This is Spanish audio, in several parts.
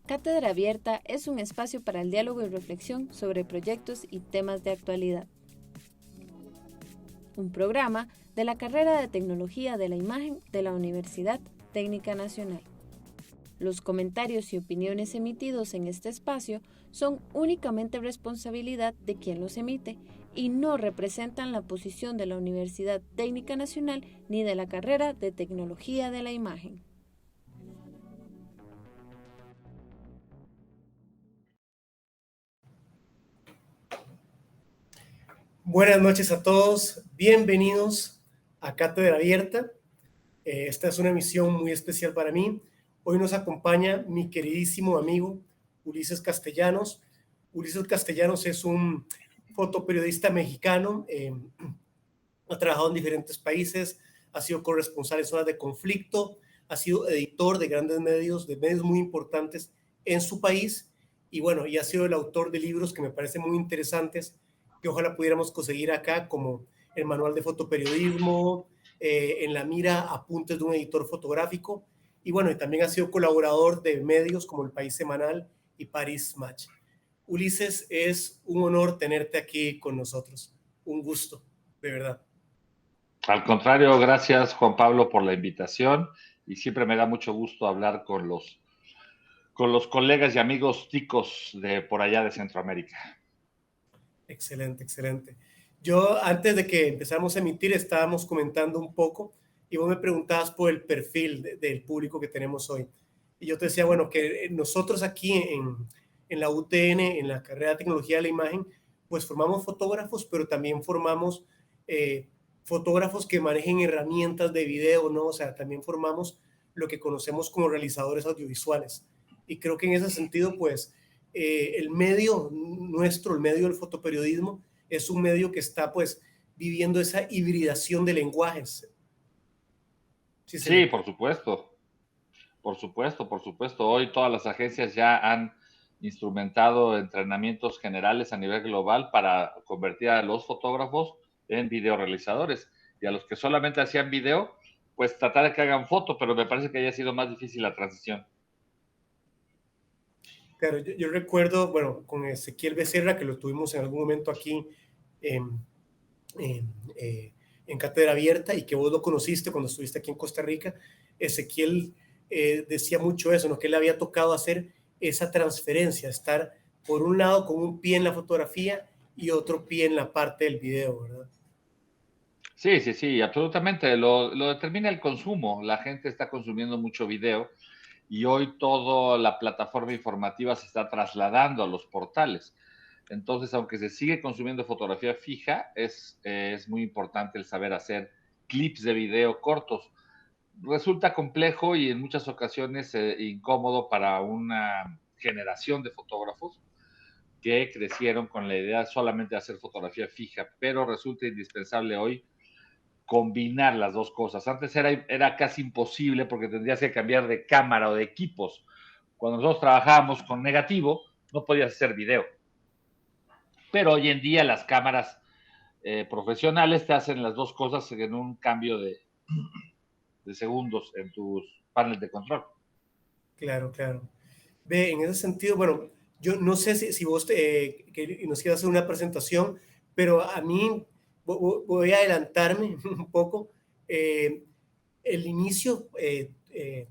Cátedra Abierta es un espacio para el diálogo y reflexión sobre proyectos y temas de actualidad. Un programa de la carrera de Tecnología de la Imagen de la Universidad Técnica Nacional. Los comentarios y opiniones emitidos en este espacio son únicamente responsabilidad de quien los emite y no representan la posición de la Universidad Técnica Nacional ni de la carrera de Tecnología de la Imagen. Buenas noches a todos, bienvenidos a Cátedra Abierta. Esta es una emisión muy especial para mí. Hoy nos acompaña mi queridísimo amigo Ulises Castellanos. Ulises Castellanos es un fotoperiodista mexicano, ha trabajado en diferentes países, ha sido corresponsal en zonas de conflicto, ha sido editor de grandes medios, de medios muy importantes en su país, y bueno, y ha sido el autor de libros que me parecen muy interesantes, que ojalá pudiéramos conseguir acá, como el Manual de Fotoperiodismo, En la Mira, Apuntes de un Editor Fotográfico, y bueno, y también ha sido colaborador de medios como El País Semanal y Paris Match. Ulises, es un honor tenerte aquí con nosotros. Un gusto, de verdad. Al contrario, gracias Juan Pablo por la invitación y siempre me da mucho gusto hablar con los colegas y amigos ticos de por allá de Centroamérica. Excelente, excelente. Yo, antes de que empezáramos a emitir, estábamos comentando un poco y vos me preguntabas por el perfil del público que tenemos hoy. Y yo te decía, bueno, que nosotros aquí en la UTN, en la carrera de Tecnología de la Imagen, pues formamos fotógrafos, pero también formamos fotógrafos que manejen herramientas de video, ¿no? O sea, también formamos lo que conocemos como realizadores audiovisuales. Y creo que en ese sentido, pues, el medio nuestro, el medio del fotoperiodismo, es un medio que está pues viviendo esa hibridación de lenguajes. Sí, por supuesto, por supuesto, por supuesto. Hoy todas las agencias ya han instrumentado entrenamientos generales a nivel global para convertir a los fotógrafos en videorealizadores y a los que solamente hacían video, pues tratar de que hagan foto, pero me parece que haya sido más difícil la transición. Claro, yo recuerdo, bueno, con Ezequiel Becerra, que lo tuvimos en algún momento aquí en, en, en Cátedra Abierta y que vos lo conociste cuando estuviste aquí en Costa Rica. Ezequiel decía mucho eso, ¿no? Que le había tocado hacer esa transferencia, estar por un lado con un pie en la fotografía y otro pie en la parte del video, ¿verdad? Sí, sí, sí, absolutamente. Lo determina el consumo. La gente está consumiendo mucho video y hoy toda la plataforma informativa se está trasladando a los portales. Entonces, aunque se sigue consumiendo fotografía fija, es muy importante el saber hacer clips de video cortos. Resulta complejo y en muchas ocasiones incómodo para una generación de fotógrafos que crecieron con la idea solamente de hacer fotografía fija, pero resulta indispensable hoy combinar las dos cosas. Antes era casi imposible porque tendrías que cambiar de cámara o de equipos. Cuando nosotros trabajábamos con negativo, no podías hacer video. Pero hoy en día las cámaras profesionales te hacen las dos cosas en un cambio de segundos en tus paneles de control. Claro, claro. Ve, en ese sentido, bueno, yo no sé si vos que nos quieras hacer una presentación, pero a mí voy a adelantarme un poco. Eh, el inicio,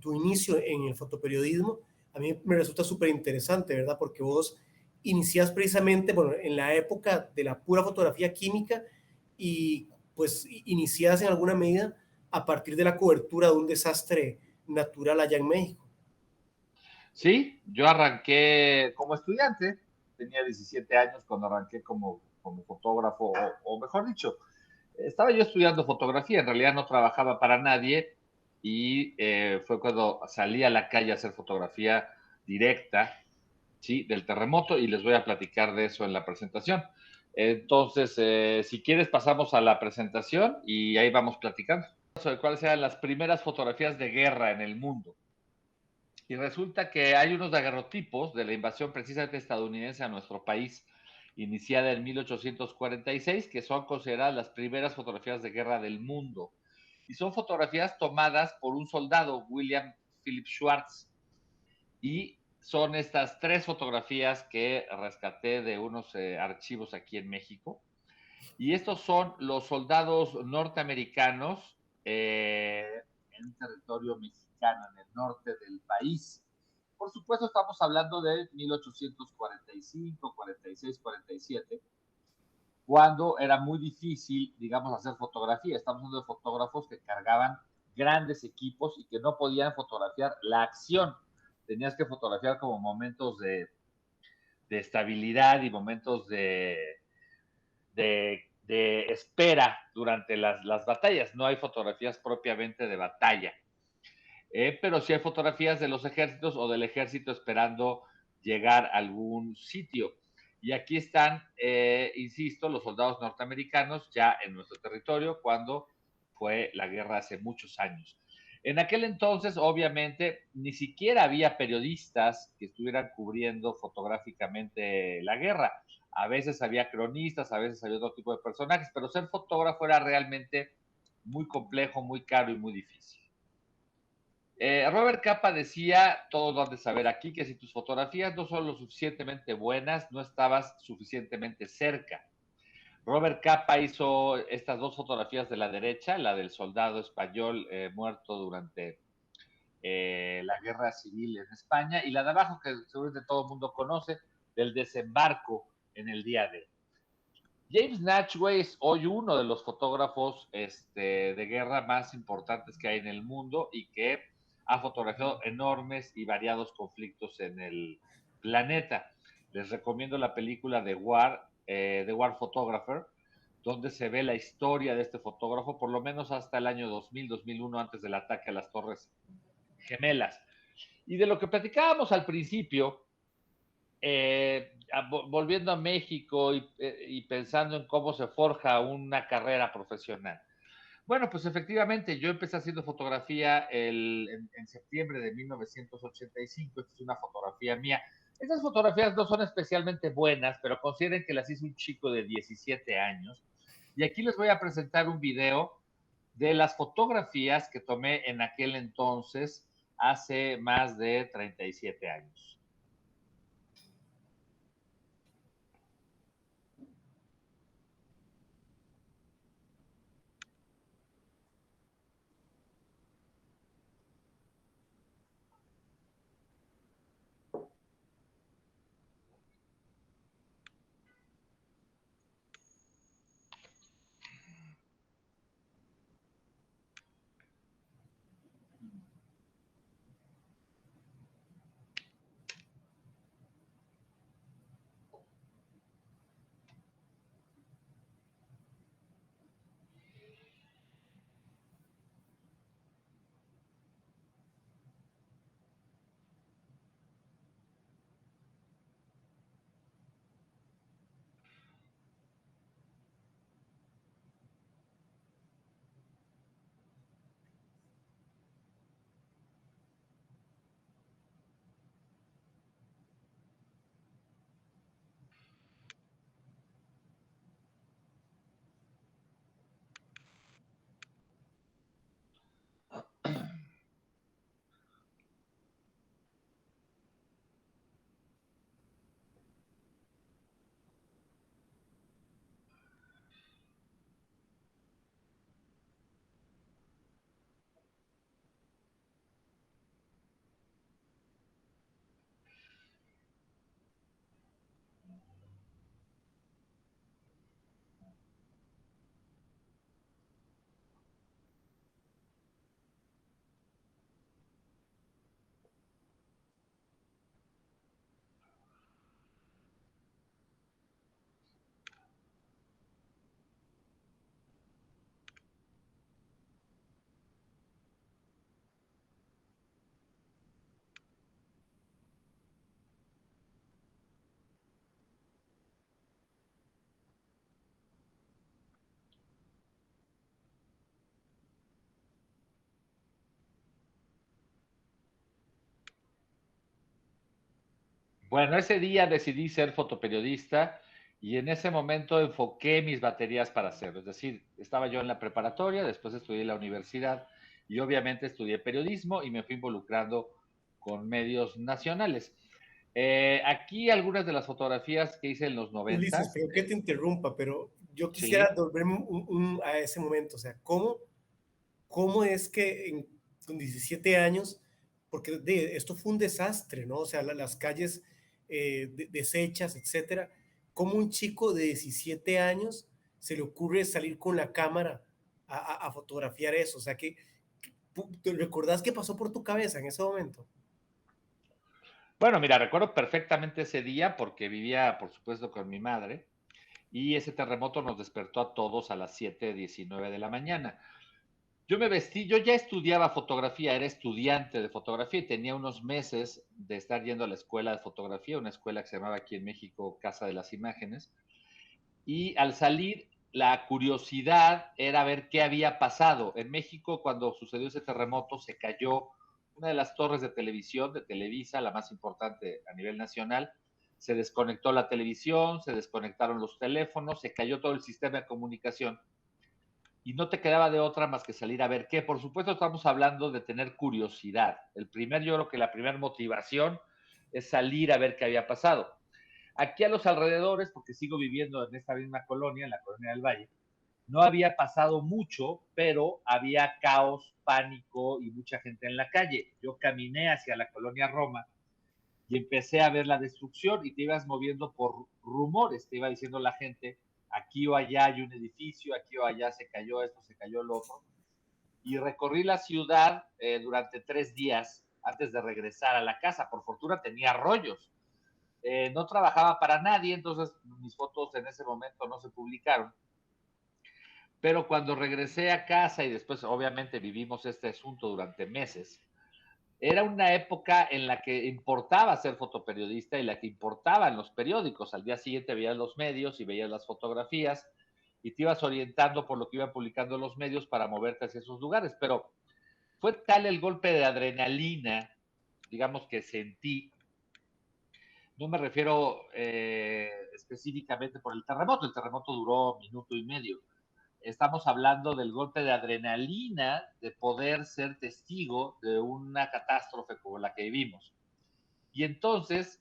tu inicio en el fotoperiodismo, a mí me resulta súper interesante, ¿verdad? Porque vos iniciás precisamente, bueno, en la época de la pura fotografía química y pues iniciás en alguna medida a partir de la cobertura de un desastre natural allá en México. Sí, yo arranqué como estudiante, tenía 17 años cuando arranqué como fotógrafo, o mejor dicho, estaba yo estudiando fotografía, en realidad no trabajaba para nadie y fue cuando salí a la calle a hacer fotografía directa, ¿sí? Del terremoto y les voy a platicar de eso en la presentación. Entonces, si quieres pasamos a la presentación y ahí vamos platicando sobre cuáles eran las primeras fotografías de guerra en el mundo. Y resulta que hay unos daguerrotipos de la invasión precisamente estadounidense a nuestro país, iniciada en 1846, que son consideradas las primeras fotografías de guerra del mundo. Y son fotografías tomadas por un soldado, William Philip Schwartz, y son estas 3 fotografías que rescaté de unos archivos aquí en México. Y estos son los soldados norteamericanos en territorio mexicano, en el norte del país. Por supuesto, estamos hablando de 1845, 46, 47, cuando era muy difícil, digamos, hacer fotografía. Estamos hablando de fotógrafos que cargaban grandes equipos y que no podían fotografiar la acción. Tenías que fotografiar como momentos de estabilidad y momentos de espera durante las batallas. No hay fotografías propiamente de batalla, pero sí hay fotografías de los ejércitos o del ejército esperando llegar a algún sitio. Y aquí están, insisto, los soldados norteamericanos ya en nuestro territorio cuando fue la guerra hace muchos años. En aquel entonces, obviamente, ni siquiera había periodistas que estuvieran cubriendo fotográficamente la guerra. A veces había cronistas, a veces había otro tipo de personajes, pero ser fotógrafo era realmente muy complejo, muy caro y muy difícil. Robert Capa decía, todos lo han de saber aquí, que si tus fotografías no son lo suficientemente buenas, no estabas suficientemente cerca. Robert Capa hizo estas 2 fotografías de la derecha, la del soldado español muerto durante la guerra civil en España, y la de abajo, que seguramente todo el mundo conoce, del desembarco en el día D. James Natchway es hoy uno de los fotógrafos de guerra más importantes que hay en el mundo y que ha fotografiado enormes y variados conflictos en el planeta. Les recomiendo la película The War Photographer, donde se ve la historia de este fotógrafo, por lo menos hasta el año 2000, 2001, antes del ataque a las Torres Gemelas. Y de lo que platicábamos al principio, volviendo a México y pensando en cómo se forja una carrera profesional. Bueno, pues efectivamente, yo empecé haciendo fotografía en septiembre de 1985. Esta es una fotografía mía. Estas fotografías no son especialmente buenas, pero consideren que las hizo un chico de 17 años. Y aquí les voy a presentar un video de las fotografías que tomé en aquel entonces, hace más de 37 años. Bueno, ese día decidí ser fotoperiodista y en ese momento enfoqué mis baterías para hacerlo. Es decir, estaba yo en la preparatoria, después estudié en la universidad y obviamente estudié periodismo y me fui involucrando con medios nacionales. Aquí algunas de las fotografías que hice en los Ulises, noventas. pero que te interrumpa, pero yo quisiera Sí. volverme a ese momento. O sea, ¿cómo es que con 17 años, porque esto fue un desastre, ¿no? O sea, las calles deshechas, etcétera. ¿Cómo un chico de 17 años se le ocurre salir con la cámara a fotografiar eso? O sea, ¿te recordás qué pasó por tu cabeza en ese momento? Bueno, mira, recuerdo perfectamente ese día porque vivía, por supuesto, con mi madre y ese terremoto nos despertó a todos a las 7:19 de la mañana. Yo me vestí, yo ya estudiaba fotografía, era estudiante de fotografía y tenía unos meses de estar yendo a la escuela de fotografía, una escuela que se llamaba aquí en México Casa de las Imágenes. Y al salir, la curiosidad era ver qué había pasado. En México, cuando sucedió ese terremoto, se cayó una de las torres de televisión de Televisa, la más importante a nivel nacional. Se desconectó la televisión, se desconectaron los teléfonos, se cayó todo el sistema de comunicación y no te quedaba de otra más que salir a ver qué. Por supuesto, estamos hablando de tener curiosidad. Yo creo que la primera motivación es salir a ver qué había pasado. Aquí a los alrededores, porque sigo viviendo en esta misma colonia, en la colonia del Valle, no había pasado mucho, pero había caos, pánico y mucha gente en la calle. Yo caminé hacia la colonia Roma y empecé a ver la destrucción y te ibas moviendo por rumores, te iba diciendo la gente, aquí o allá hay un edificio, aquí o allá se cayó esto, se cayó lo otro. Y recorrí la ciudad durante 3 días antes de regresar a la casa. Por fortuna tenía rollos. No trabajaba para nadie, entonces mis fotos en ese momento no se publicaron. Pero cuando regresé a casa y después obviamente vivimos este asunto durante meses, era una época en la que importaba ser fotoperiodista y la que importaban los periódicos. Al día siguiente veías los medios y veías las fotografías y te ibas orientando por lo que iban publicando los medios para moverte hacia esos lugares. Pero fue tal el golpe de adrenalina, digamos, que sentí. No me refiero específicamente por el terremoto duró minuto y medio. Estamos hablando del golpe de adrenalina de poder ser testigo de una catástrofe como la que vivimos. Y entonces,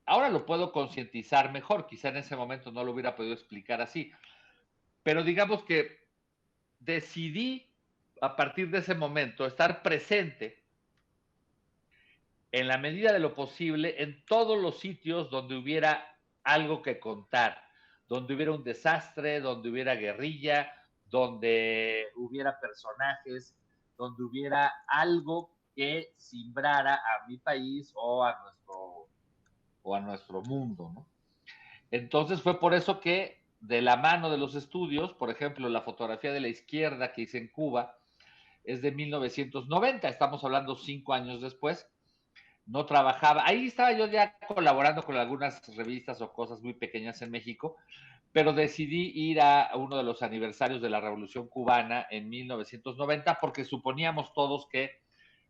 ahora lo puedo concientizar mejor, quizá en ese momento no lo hubiera podido explicar así, pero digamos que decidí a partir de ese momento estar presente en la medida de lo posible en todos los sitios donde hubiera algo que contar, donde hubiera un desastre, donde hubiera guerrilla, donde hubiera personajes, donde hubiera algo que simbrara a mi país o a nuestro mundo, ¿no? Entonces fue por eso que de la mano de los estudios, por ejemplo, la fotografía de la izquierda que hice en Cuba es de 1990, estamos hablando 5 años después, no trabajaba. Ahí estaba yo ya colaborando con algunas revistas o cosas muy pequeñas en México, pero decidí ir a uno de los aniversarios de la Revolución Cubana en 1990 porque suponíamos todos que,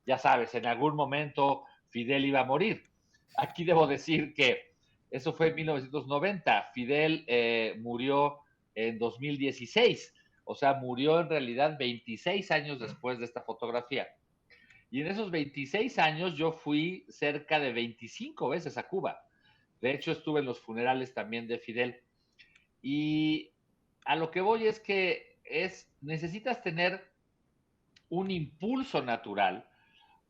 ya sabes, en algún momento Fidel iba a morir. Aquí debo decir que eso fue en 1990. Fidel murió en 2016, o sea, murió en realidad 26 años después de esta fotografía. Y en esos 26 años yo fui cerca de 25 veces a Cuba. De hecho, estuve en los funerales también de Fidel. Y a lo que voy es que necesitas tener un impulso natural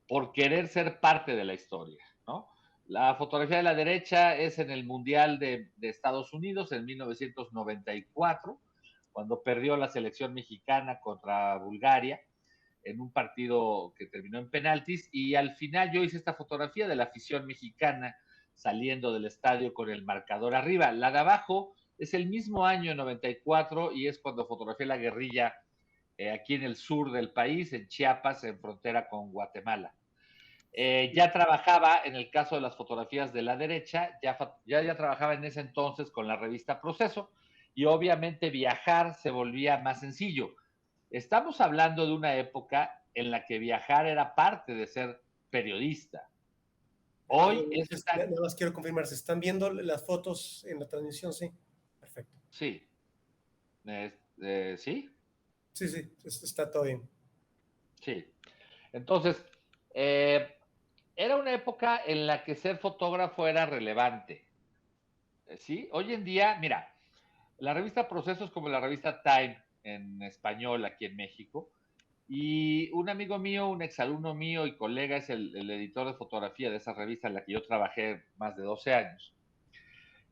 por querer ser parte de la historia, ¿no? La fotografía de la derecha es en el Mundial de Estados Unidos en 1994, cuando perdió la selección mexicana contra Bulgaria en un partido que terminó en penaltis y al final yo hice esta fotografía de la afición mexicana saliendo del estadio con el marcador arriba. La de abajo es el mismo año 94 y es cuando fotografié la guerrilla aquí en el sur del país, en Chiapas, en frontera con Guatemala. Ya trabajaba, en el caso de las fotografías de la derecha, ya trabajaba en ese entonces con la revista Proceso y obviamente viajar se volvía más sencillo. Estamos hablando de una época en la que viajar era parte de ser periodista. Hoy eso Entonces, está, nada más quiero confirmar, ¿se están viendo las fotos en la transmisión? Sí, perfecto. sí, sí, Sí, sí, está todo bien. sí. Entonces, eh, era una época en la que ser fotógrafo era relevante. ¿Sí? Hoy en día, mira, la revista Procesos como la revista Time en español aquí en México, y un amigo mío, un exalumno mío y colega es el editor de fotografía de esa revista en la que yo trabajé más de 12 años.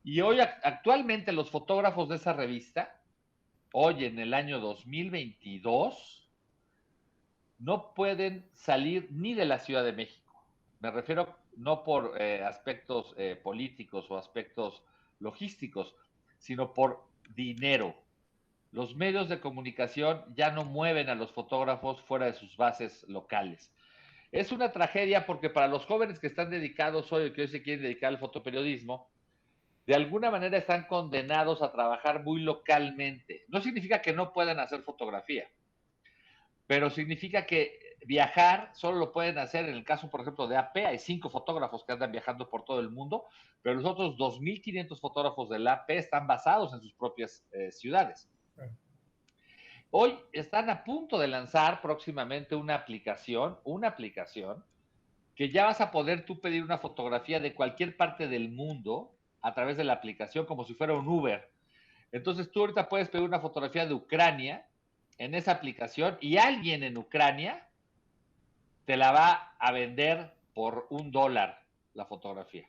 Y hoy actualmente los fotógrafos de esa revista, hoy en el año 2022, no pueden salir ni de la Ciudad de México. Me refiero no por aspectos políticos o aspectos logísticos, sino por dinero. Los medios de comunicación ya no mueven a los fotógrafos fuera de sus bases locales. Es una tragedia porque para los jóvenes que están dedicados hoy, que hoy se quieren dedicar al fotoperiodismo, de alguna manera están condenados a trabajar muy localmente. No significa que no puedan hacer fotografía, pero significa que viajar solo lo pueden hacer en el caso, por ejemplo, de AP. Hay 5 fotógrafos que andan viajando por todo el mundo, pero los otros 2.500 fotógrafos del AP están basados en sus propias ciudades. Hoy están a punto de lanzar próximamente una aplicación que ya vas a poder tú pedir una fotografía de cualquier parte del mundo a través de la aplicación como si fuera un Uber. Entonces tú ahorita puedes pedir una fotografía de Ucrania en esa aplicación y alguien en Ucrania te la va a vender por $1 la fotografía.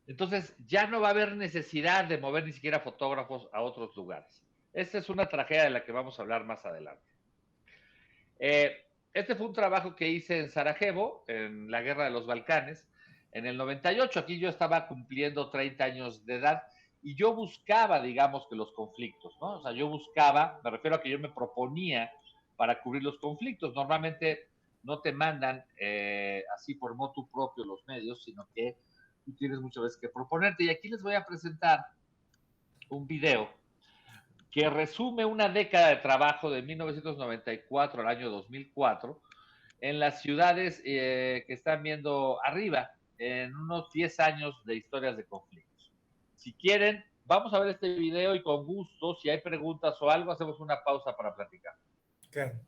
Entonces ya no va a haber necesidad de mover ni siquiera fotógrafos a otros lugares. Esta es una tragedia de la que vamos a hablar más adelante. Este fue un trabajo que hice en Sarajevo, en la Guerra de los Balcanes, en el 98. Aquí yo estaba cumpliendo 30 años de edad y yo buscaba, digamos, que los conflictos, ¿no? O sea, yo buscaba, me refiero a que yo me proponía para cubrir los conflictos. Normalmente no te mandan así por motu propio los medios, sino que tú tienes muchas veces que proponerte. Y aquí les voy a presentar un video que resume una década de trabajo de 1994 al año 2004 en las ciudades que están viendo arriba, en unos 10 años de historias de conflictos. Si quieren, vamos a ver este video y con gusto, si hay preguntas o algo, hacemos una pausa para platicar. Claro.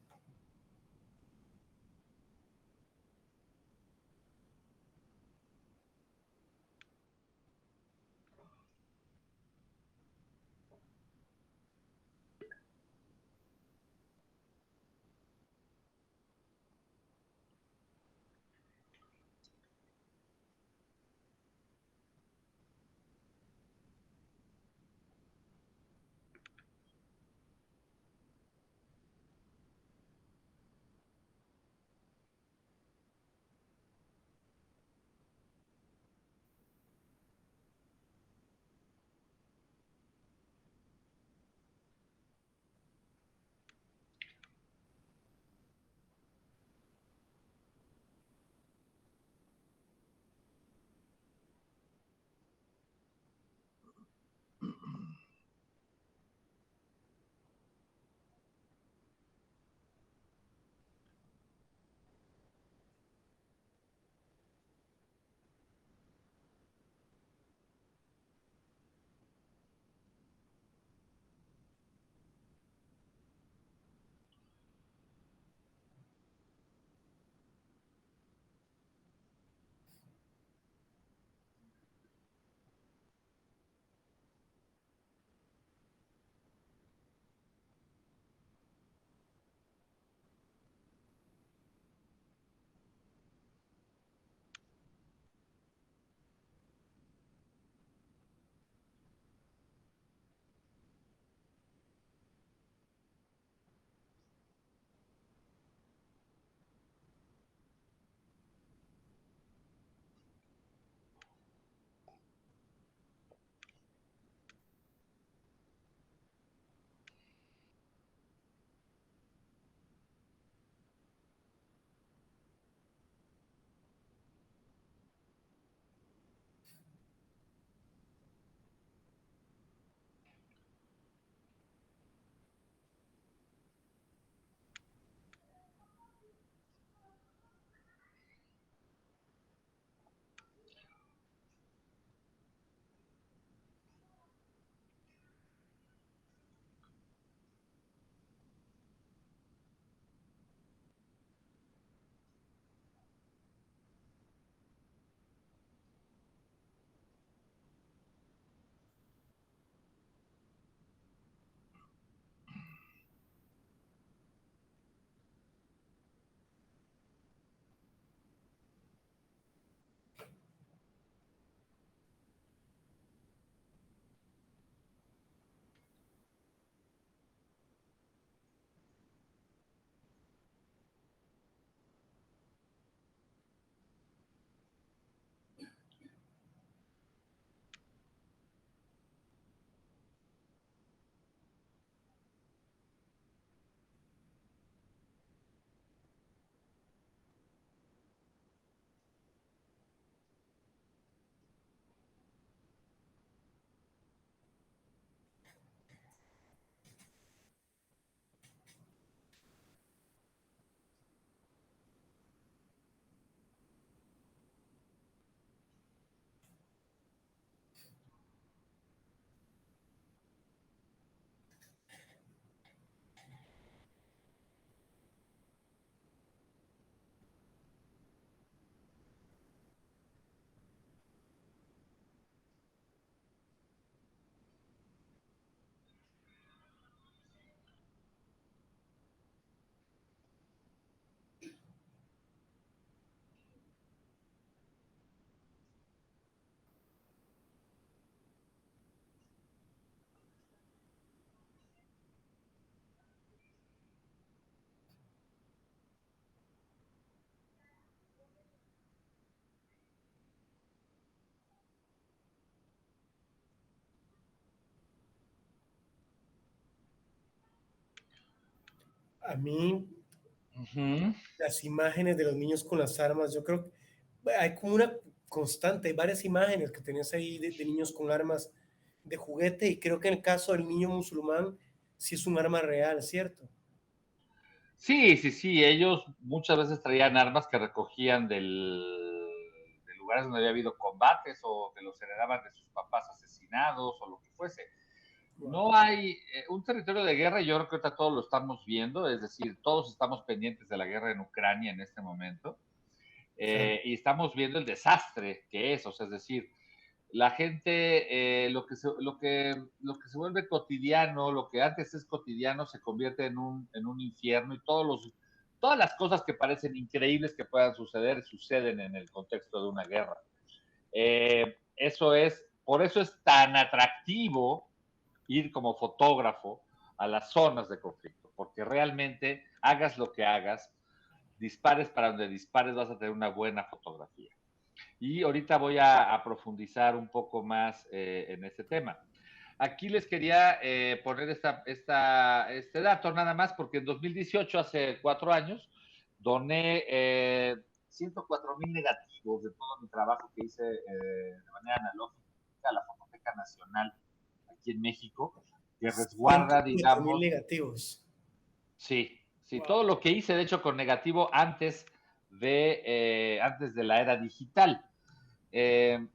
A mí, Ujú. las imágenes de los niños con las armas, yo creo que hay como una constante, hay varias imágenes que tenés ahí de niños con armas de juguete y creo que en el caso del niño musulmán sí es un arma real, ¿cierto? Sí, sí, sí, ellos muchas veces traían armas que recogían de lugares donde había habido combates o que los heredaban de sus papás asesinados o lo que fuese. Wow. No hay un territorio de guerra, yo creo que ahorita todos lo estamos viendo, es decir, todos estamos pendientes de la guerra en Ucrania en este momento, Claro. y estamos viendo el desastre que es, o sea, es decir, la gente, lo que se vuelve cotidiano, lo que antes es cotidiano, se convierte en un infierno y todas las cosas que parecen increíbles que puedan suceder, suceden en el contexto de una guerra. Por eso es tan atractivo ir como fotógrafo a las zonas de conflicto, porque realmente hagas lo que hagas, dispares para donde dispares, vas a tener una buena fotografía. Y ahorita voy a profundizar un poco más en este tema. Aquí les quería poner este dato nada más, porque en 2018, hace 4 años, doné 104,000 negativos de todo mi trabajo que hice de manera analógica a la Fototeca Nacional aquí en México, que resguarda, 104,000 digamos, negativos. sí, sí, Wow. todo lo que hice, de hecho, con negativo antes de la era digital. Eh,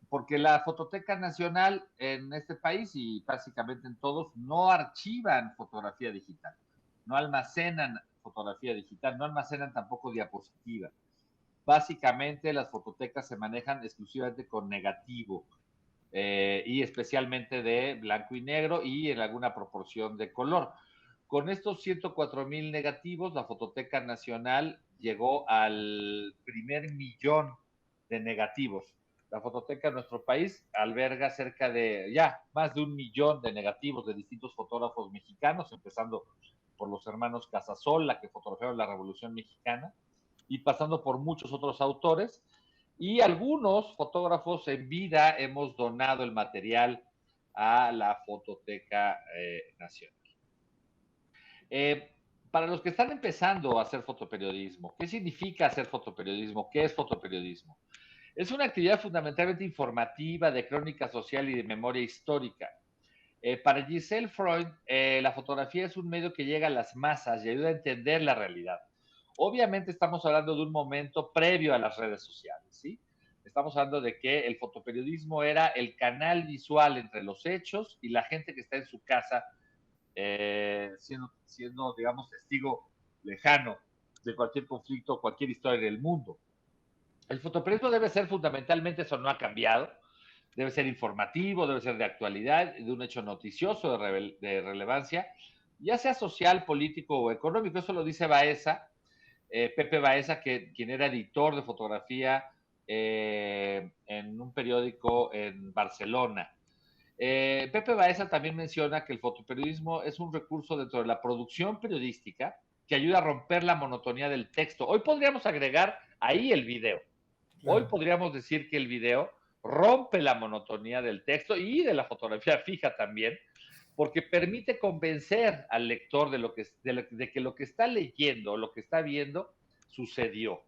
Porque la Fototeca Nacional en este país y básicamente en todos no archivan fotografía digital, no almacenan fotografía digital, no almacenan tampoco diapositiva. Básicamente las fototecas se manejan exclusivamente con negativo y especialmente de blanco y negro y en alguna proporción de color. Con estos 104,000 negativos, la Fototeca Nacional llegó al primer millón de negativos. La fototeca en nuestro país alberga cerca de ya más de 1 millón de negativos de distintos fotógrafos mexicanos, empezando por los hermanos Casasola, que fotografiaron la Revolución Mexicana, y pasando por muchos otros autores. Y algunos fotógrafos en vida hemos donado el material a la Fototeca Nacional. Eh, para los que están empezando a hacer fotoperiodismo, ¿qué significa hacer fotoperiodismo? ¿Qué es fotoperiodismo? Es una actividad fundamentalmente informativa de crónica social y de memoria histórica. Para Giselle Freud, la fotografía es un medio que llega a las masas y ayuda a entender la realidad. Obviamente estamos hablando de un momento previo a las redes sociales, ¿sí? Estamos hablando de que el fotoperiodismo era el canal visual entre los hechos y la gente que está en su casa siendo, digamos, testigo lejano de cualquier conflicto, cualquier historia del mundo. El fotoperiodismo debe ser fundamentalmente, eso no ha cambiado, debe ser informativo, debe ser de actualidad, de un hecho noticioso, de relevancia, ya sea social, político o económico. Eso lo dice Baeza, Pepe Baeza, quien era editor de fotografía en un periódico en Barcelona. Pepe Baeza también menciona que el fotoperiodismo es un recurso dentro de la producción periodística que ayuda a romper la monotonía del texto. Hoy podríamos agregar ahí el video. Hoy Claro. podríamos decir que el video rompe la monotonía del texto y de la fotografía fija también, porque permite convencer al lector de que lo que está leyendo, lo que está viendo, sucedió.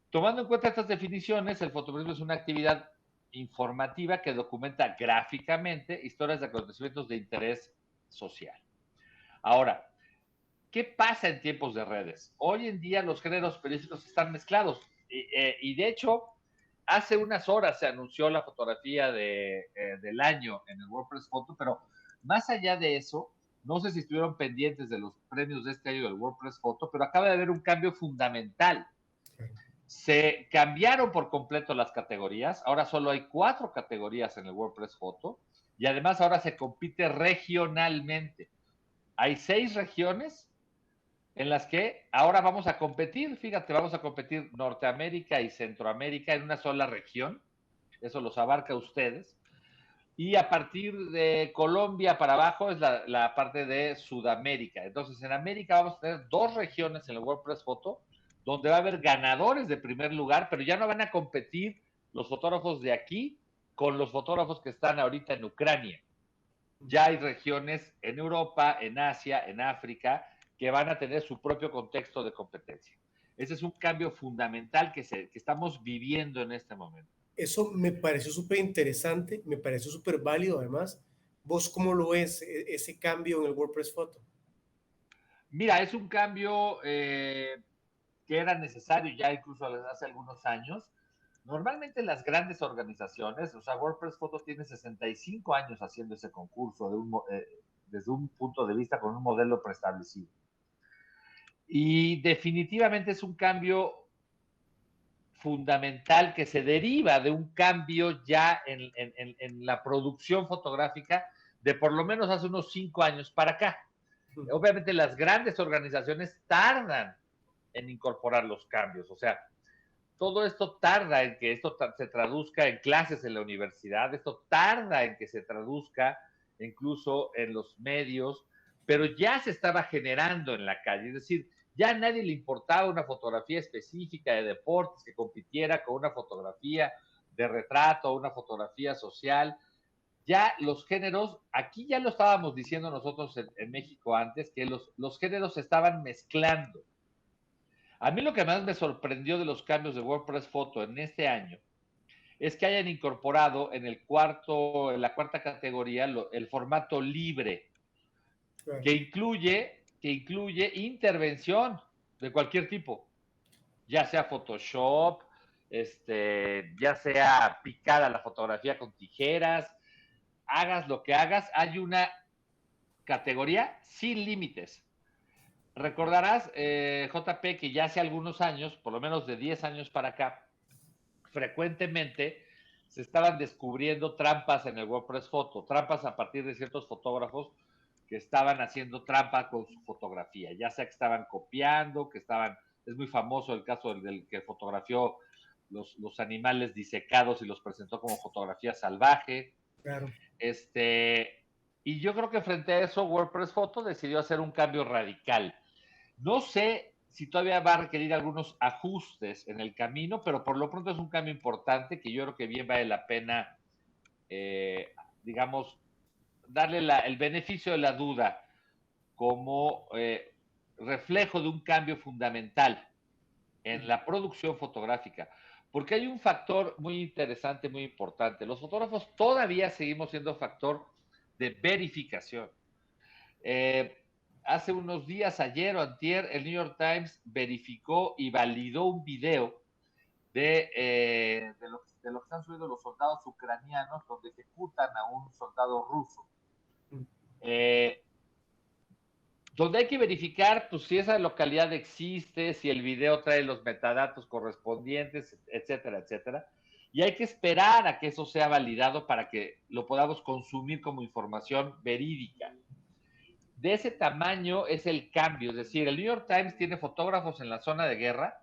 Tomando en cuenta estas definiciones, el fotoperiodismo es una actividad informativa que documenta gráficamente historias de acontecimientos de interés social. Ahora, ¿qué pasa en tiempos de redes? Hoy en día los géneros periodísticos están mezclados y de hecho, hace unas horas se anunció la fotografía del año en el WordPress Photo, pero más allá de eso, no sé si estuvieron pendientes de los premios de este año del WordPress Photo, pero acaba de haber un cambio fundamental. Claro. Se cambiaron por completo las categorías. Ahora solo hay 4 categorías en el WordPress Photo y además ahora se compite regionalmente. Hay 6 regiones en las que ahora vamos a competir. Fíjate, vamos a competir Norteamérica y Centroamérica en una sola región. Eso los abarca a ustedes. Y a partir de Colombia para abajo es la parte de Sudamérica. Entonces, en América vamos a tener 2 regiones en el WordPress Photo, donde va a haber ganadores de primer lugar, pero ya no van a competir los fotógrafos de aquí con los fotógrafos que están ahorita en Ucrania. Ya hay regiones en Europa, en Asia, en África, que van a tener su propio contexto de competencia. Ese es un cambio fundamental que estamos viviendo en este momento. Eso me pareció súper interesante, me pareció súper válido además. ¿Vos cómo lo ves ese cambio en el WordPress Photo? Mira, es un cambio que era necesario ya incluso hace algunos años. Normalmente las grandes organizaciones, o sea, WordPress Photo tiene 65 años haciendo ese concurso desde un punto de vista con un modelo preestablecido. Y definitivamente es un cambio fundamental que se deriva de un cambio ya en la producción fotográfica de por lo menos hace unos 5 años para acá. Obviamente las grandes organizaciones tardan en incorporar los cambios, o sea, todo esto tarda en que esto se traduzca en clases en la universidad, esto tarda en que se traduzca incluso en los medios, pero ya se estaba generando en la calle, es decir, ya a nadie le importaba una fotografía específica de deportes que compitiera con una fotografía de retrato, una fotografía social. Ya los géneros, aquí ya lo estábamos diciendo nosotros en México antes, que los géneros se estaban mezclando. A mí lo que más me sorprendió de los cambios de WordPress Photo en este año es que hayan incorporado en en la cuarta categoría, el formato libre, Claro. que incluye intervención de cualquier tipo, ya sea Photoshop, ya sea picada la fotografía con tijeras, hagas lo que hagas, hay una categoría sin límites. Recordarás, JP, que ya hace algunos años, por lo menos de 10 años para acá, frecuentemente se estaban descubriendo trampas en el WordPress Photo, trampas a partir de ciertos fotógrafos que estaban haciendo trampa con su fotografía, ya sea que estaban copiando, es muy famoso el caso del que fotografió los animales disecados y los presentó como fotografía salvaje. Claro. Y yo creo que frente a eso WordPress Photo decidió hacer un cambio radical. No sé si todavía va a requerir algunos ajustes en el camino, pero por lo pronto es un cambio importante que yo creo que bien vale la pena, digamos, darle el beneficio de la duda como reflejo de un cambio fundamental en la producción fotográfica. Porque hay un factor muy interesante, muy importante. Los fotógrafos todavía seguimos siendo factor de verificación. Hace unos días, ayer o antier, el New York Times verificó y validó un video de lo que están subiendo los soldados ucranianos, donde ejecutan a un soldado ruso. Donde hay que verificar pues, si esa localidad existe, si el video trae los metadatos correspondientes, etcétera, etcétera. Y hay que esperar a que eso sea validado para que lo podamos consumir como información verídica. De ese tamaño es el cambio, es decir, el New York Times tiene fotógrafos en la zona de guerra,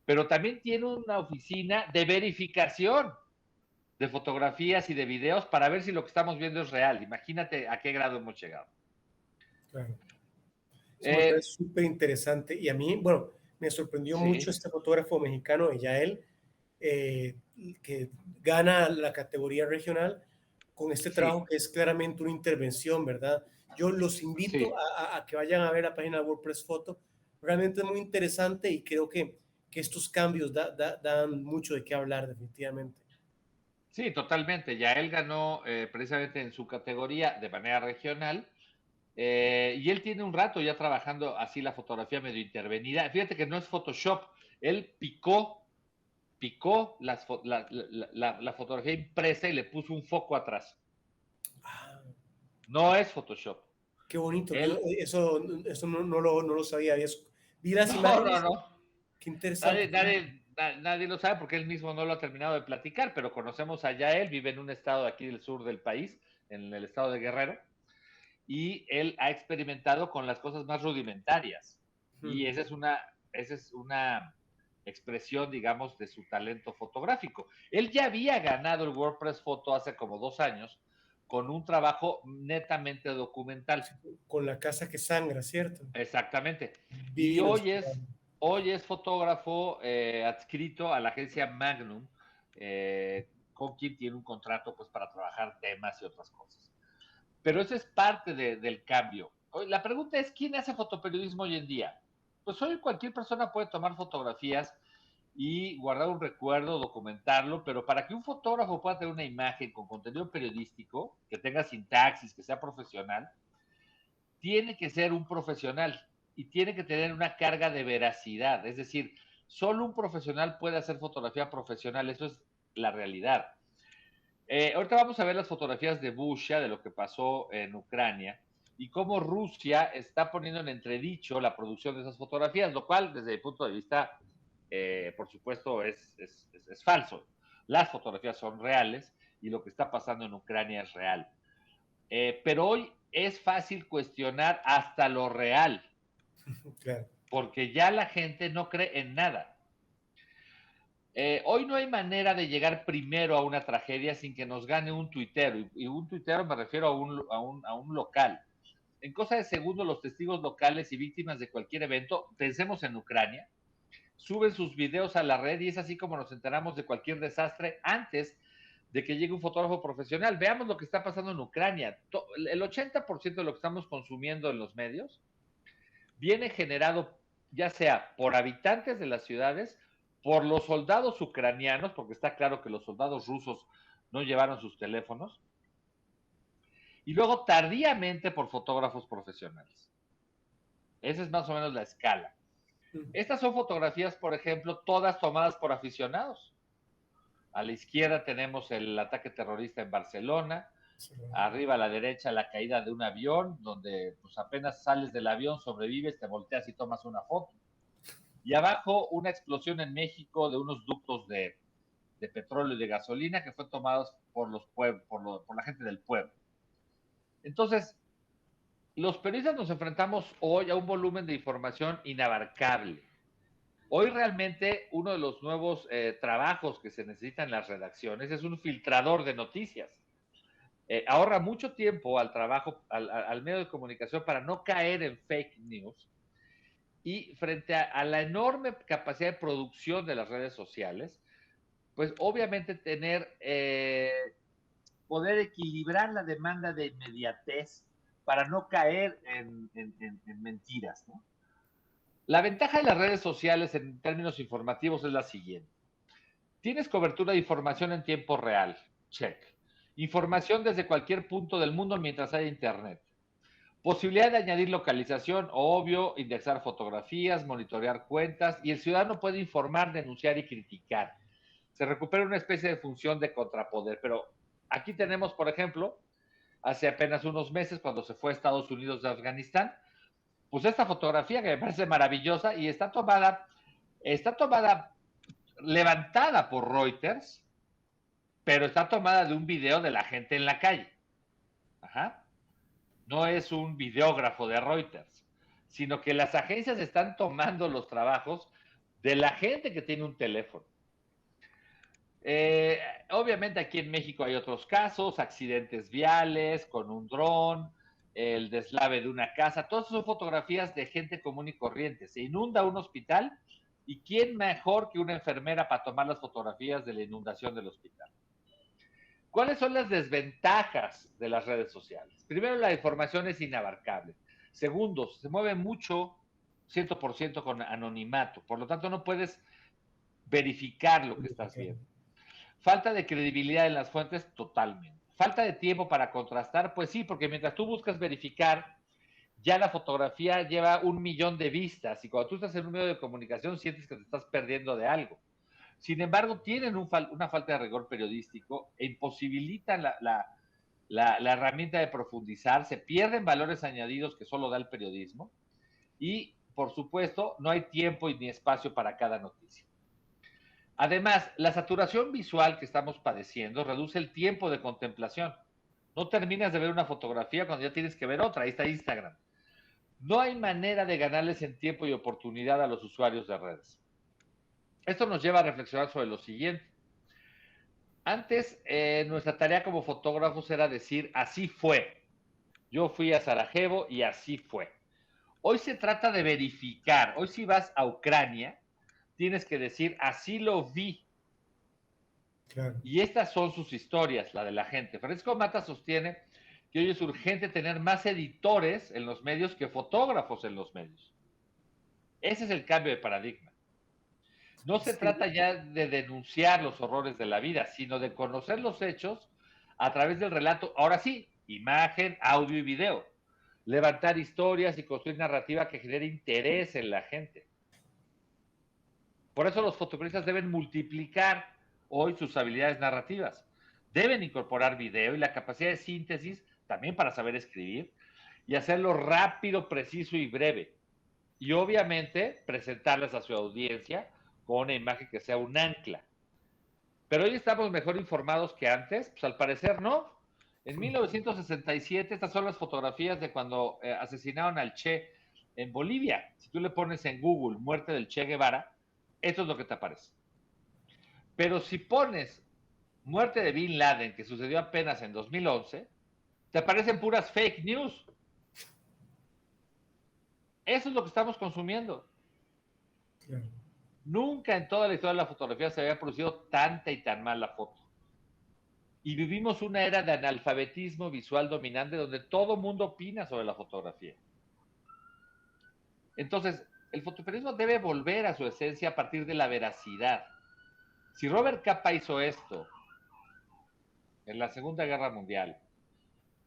pero también tiene una oficina de verificación de fotografías y de videos para ver si lo que estamos viendo es real. Imagínate a qué grado hemos llegado. Claro. Eso me parece súper interesante y a mí, bueno, me sorprendió mucho este fotógrafo mexicano, Yael, que gana la categoría regional con este trabajo que es claramente una intervención, ¿verdad? Yo los invito a que vayan a ver la página de WordPress Photo. Realmente es muy interesante y creo que estos cambios dan mucho de qué hablar definitivamente. Sí, totalmente. Ya él ganó precisamente en su categoría de manera regional y él tiene un rato ya trabajando así la fotografía medio intervenida. Fíjate que no es Photoshop, él picó la fotografía impresa y le puso un foco atrás. No es Photoshop. Qué bonito, eso no lo sabía. Vi las imágenes. No. Qué interesante. Nadie lo sabe porque él mismo no lo ha terminado de platicar, pero conocemos a Yael, vive en un estado de aquí del sur del país, en el estado de Guerrero, y él ha experimentado con las cosas más rudimentarias. Y esa es una expresión, digamos, de su talento fotográfico. Él ya había ganado el WordPress Photo hace como 2 años con un trabajo netamente documental. Con la casa que sangra, ¿cierto? Exactamente. Y hoy es fotógrafo adscrito a la agencia Magnum, con quien tiene un contrato pues para trabajar temas y otras cosas. Pero eso es parte del cambio. La pregunta es, ¿quién hace fotoperiodismo hoy en día? Pues hoy cualquier persona puede tomar fotografías y guardar un recuerdo, documentarlo, pero para que un fotógrafo pueda tener una imagen con contenido periodístico, que tenga sintaxis, que sea profesional, tiene que ser un profesional y tiene que tener una carga de veracidad. Es decir, solo un profesional puede hacer fotografía profesional, eso es la realidad. Ahorita vamos a ver las fotografías de Bucha, de lo que pasó en Ucrania, y cómo Rusia está poniendo en entredicho la producción de esas fotografías, lo cual, desde mi punto de vista, por supuesto, es falso. Las fotografías son reales y lo que está pasando en Ucrania es real. Pero hoy es fácil cuestionar hasta lo real, Claro. porque ya la gente no cree en nada. Hoy no hay manera de llegar primero a una tragedia sin que nos gane un tuitero, y un tuitero me refiero a un local. En cosa de segundos, los testigos locales y víctimas de cualquier evento, pensemos en Ucrania, suben sus videos a la red y es así como nos enteramos de cualquier desastre antes de que llegue un fotógrafo profesional. Veamos lo que está pasando en Ucrania. El 80% de lo que estamos consumiendo en los medios viene generado ya sea por habitantes de las ciudades, por los soldados ucranianos, porque está claro que los soldados rusos no llevaron sus teléfonos, y luego tardíamente por fotógrafos profesionales. Esa es más o menos la escala. Estas son fotografías, por ejemplo, todas tomadas por aficionados. A la izquierda tenemos el ataque terrorista en Barcelona, arriba a la derecha la caída de un avión, donde pues apenas sales del avión, sobrevives, te volteas y tomas una foto. Y abajo una explosión en México de unos ductos de petróleo y de gasolina que fue tomados por la gente del pueblo. Entonces, los periodistas nos enfrentamos hoy a un volumen de información inabarcable. Hoy realmente uno de los nuevos trabajos que se necesitan en las redacciones es un filtrador de noticias. Ahorra mucho tiempo al trabajo, al medio de comunicación para no caer en fake news. Y frente a la enorme capacidad de producción de las redes sociales, pues obviamente poder equilibrar la demanda de inmediatez para no caer en mentiras, ¿no? La ventaja de las redes sociales en términos informativos es la siguiente. Tienes cobertura de información en tiempo real, check. Información desde cualquier punto del mundo mientras haya internet. Posibilidad de añadir localización, obvio, indexar fotografías, monitorear cuentas, y el ciudadano puede informar, denunciar y criticar. Se recupera una especie de función de contrapoder, pero aquí tenemos, por ejemplo, hace apenas unos meses, cuando se fue a Estados Unidos de Afganistán, pues esta fotografía que me parece maravillosa y está tomada levantada por Reuters, pero está tomada de un video de la gente en la calle. Ajá. No es un videógrafo de Reuters, sino que las agencias están tomando los trabajos de la gente que tiene un teléfono. Obviamente aquí en México hay otros casos, accidentes viales con un dron, el deslave de una casa, todas son fotografías de gente común y corriente. Se inunda un hospital y ¿quién mejor que una enfermera para tomar las fotografías de la inundación del hospital? ¿Cuáles son las desventajas de las redes sociales? Primero, la información es inabarcable. Segundo, se mueve mucho, 100% con anonimato. Por lo tanto, no puedes verificar lo que estás viendo. Falta de credibilidad en las fuentes, totalmente. Falta de tiempo para contrastar, pues sí, porque mientras tú buscas verificar, ya la fotografía lleva 1 millón de vistas y cuando tú estás en un medio de comunicación sientes que te estás perdiendo de algo. Sin embargo, tienen una falta de rigor periodístico e imposibilitan la herramienta de profundizar, se pierden valores añadidos que solo da el periodismo y, por supuesto, no hay tiempo ni espacio para cada noticia. Además, la saturación visual que estamos padeciendo reduce el tiempo de contemplación. No terminas de ver una fotografía cuando ya tienes que ver otra. Ahí está Instagram. No hay manera de ganarles en tiempo y oportunidad a los usuarios de redes. Esto nos lleva a reflexionar sobre lo siguiente. Antes, nuestra tarea como fotógrafos era decir, así fue. Yo fui a Sarajevo y así fue. Hoy se trata de verificar. Hoy si vas a Ucrania, tienes que decir, así lo vi. Claro. Y estas son sus historias, la de la gente. Francisco Mata sostiene que hoy es urgente tener más editores en los medios que fotógrafos en los medios. Ese es el cambio de paradigma. No se trata ya de denunciar los horrores de la vida, sino de conocer los hechos a través del relato, ahora sí, imagen, audio y video. Levantar historias y construir narrativa que genere interés en la gente. Por eso los fotoperiodistas deben multiplicar hoy sus habilidades narrativas. Deben incorporar video y la capacidad de síntesis también para saber escribir y hacerlo rápido, preciso y breve. Y obviamente presentarles a su audiencia con una imagen que sea un ancla. Pero hoy estamos mejor informados que antes, pues al parecer no. En 1967, estas son las fotografías de cuando asesinaron al Che en Bolivia. Si tú le pones en Google muerte del Che Guevara, esto es lo que te aparece. Pero si pones muerte de Bin Laden, que sucedió apenas en 2011, te aparecen puras fake news. Eso es lo que estamos consumiendo. Claro. Nunca en toda la historia de la fotografía se había producido tanta y tan mala foto. Y vivimos una era de analfabetismo visual dominante donde todo mundo opina sobre la fotografía. Entonces, el fotoperiodismo debe volver a su esencia a partir de la veracidad. Si Robert Capa hizo esto en la Segunda Guerra Mundial,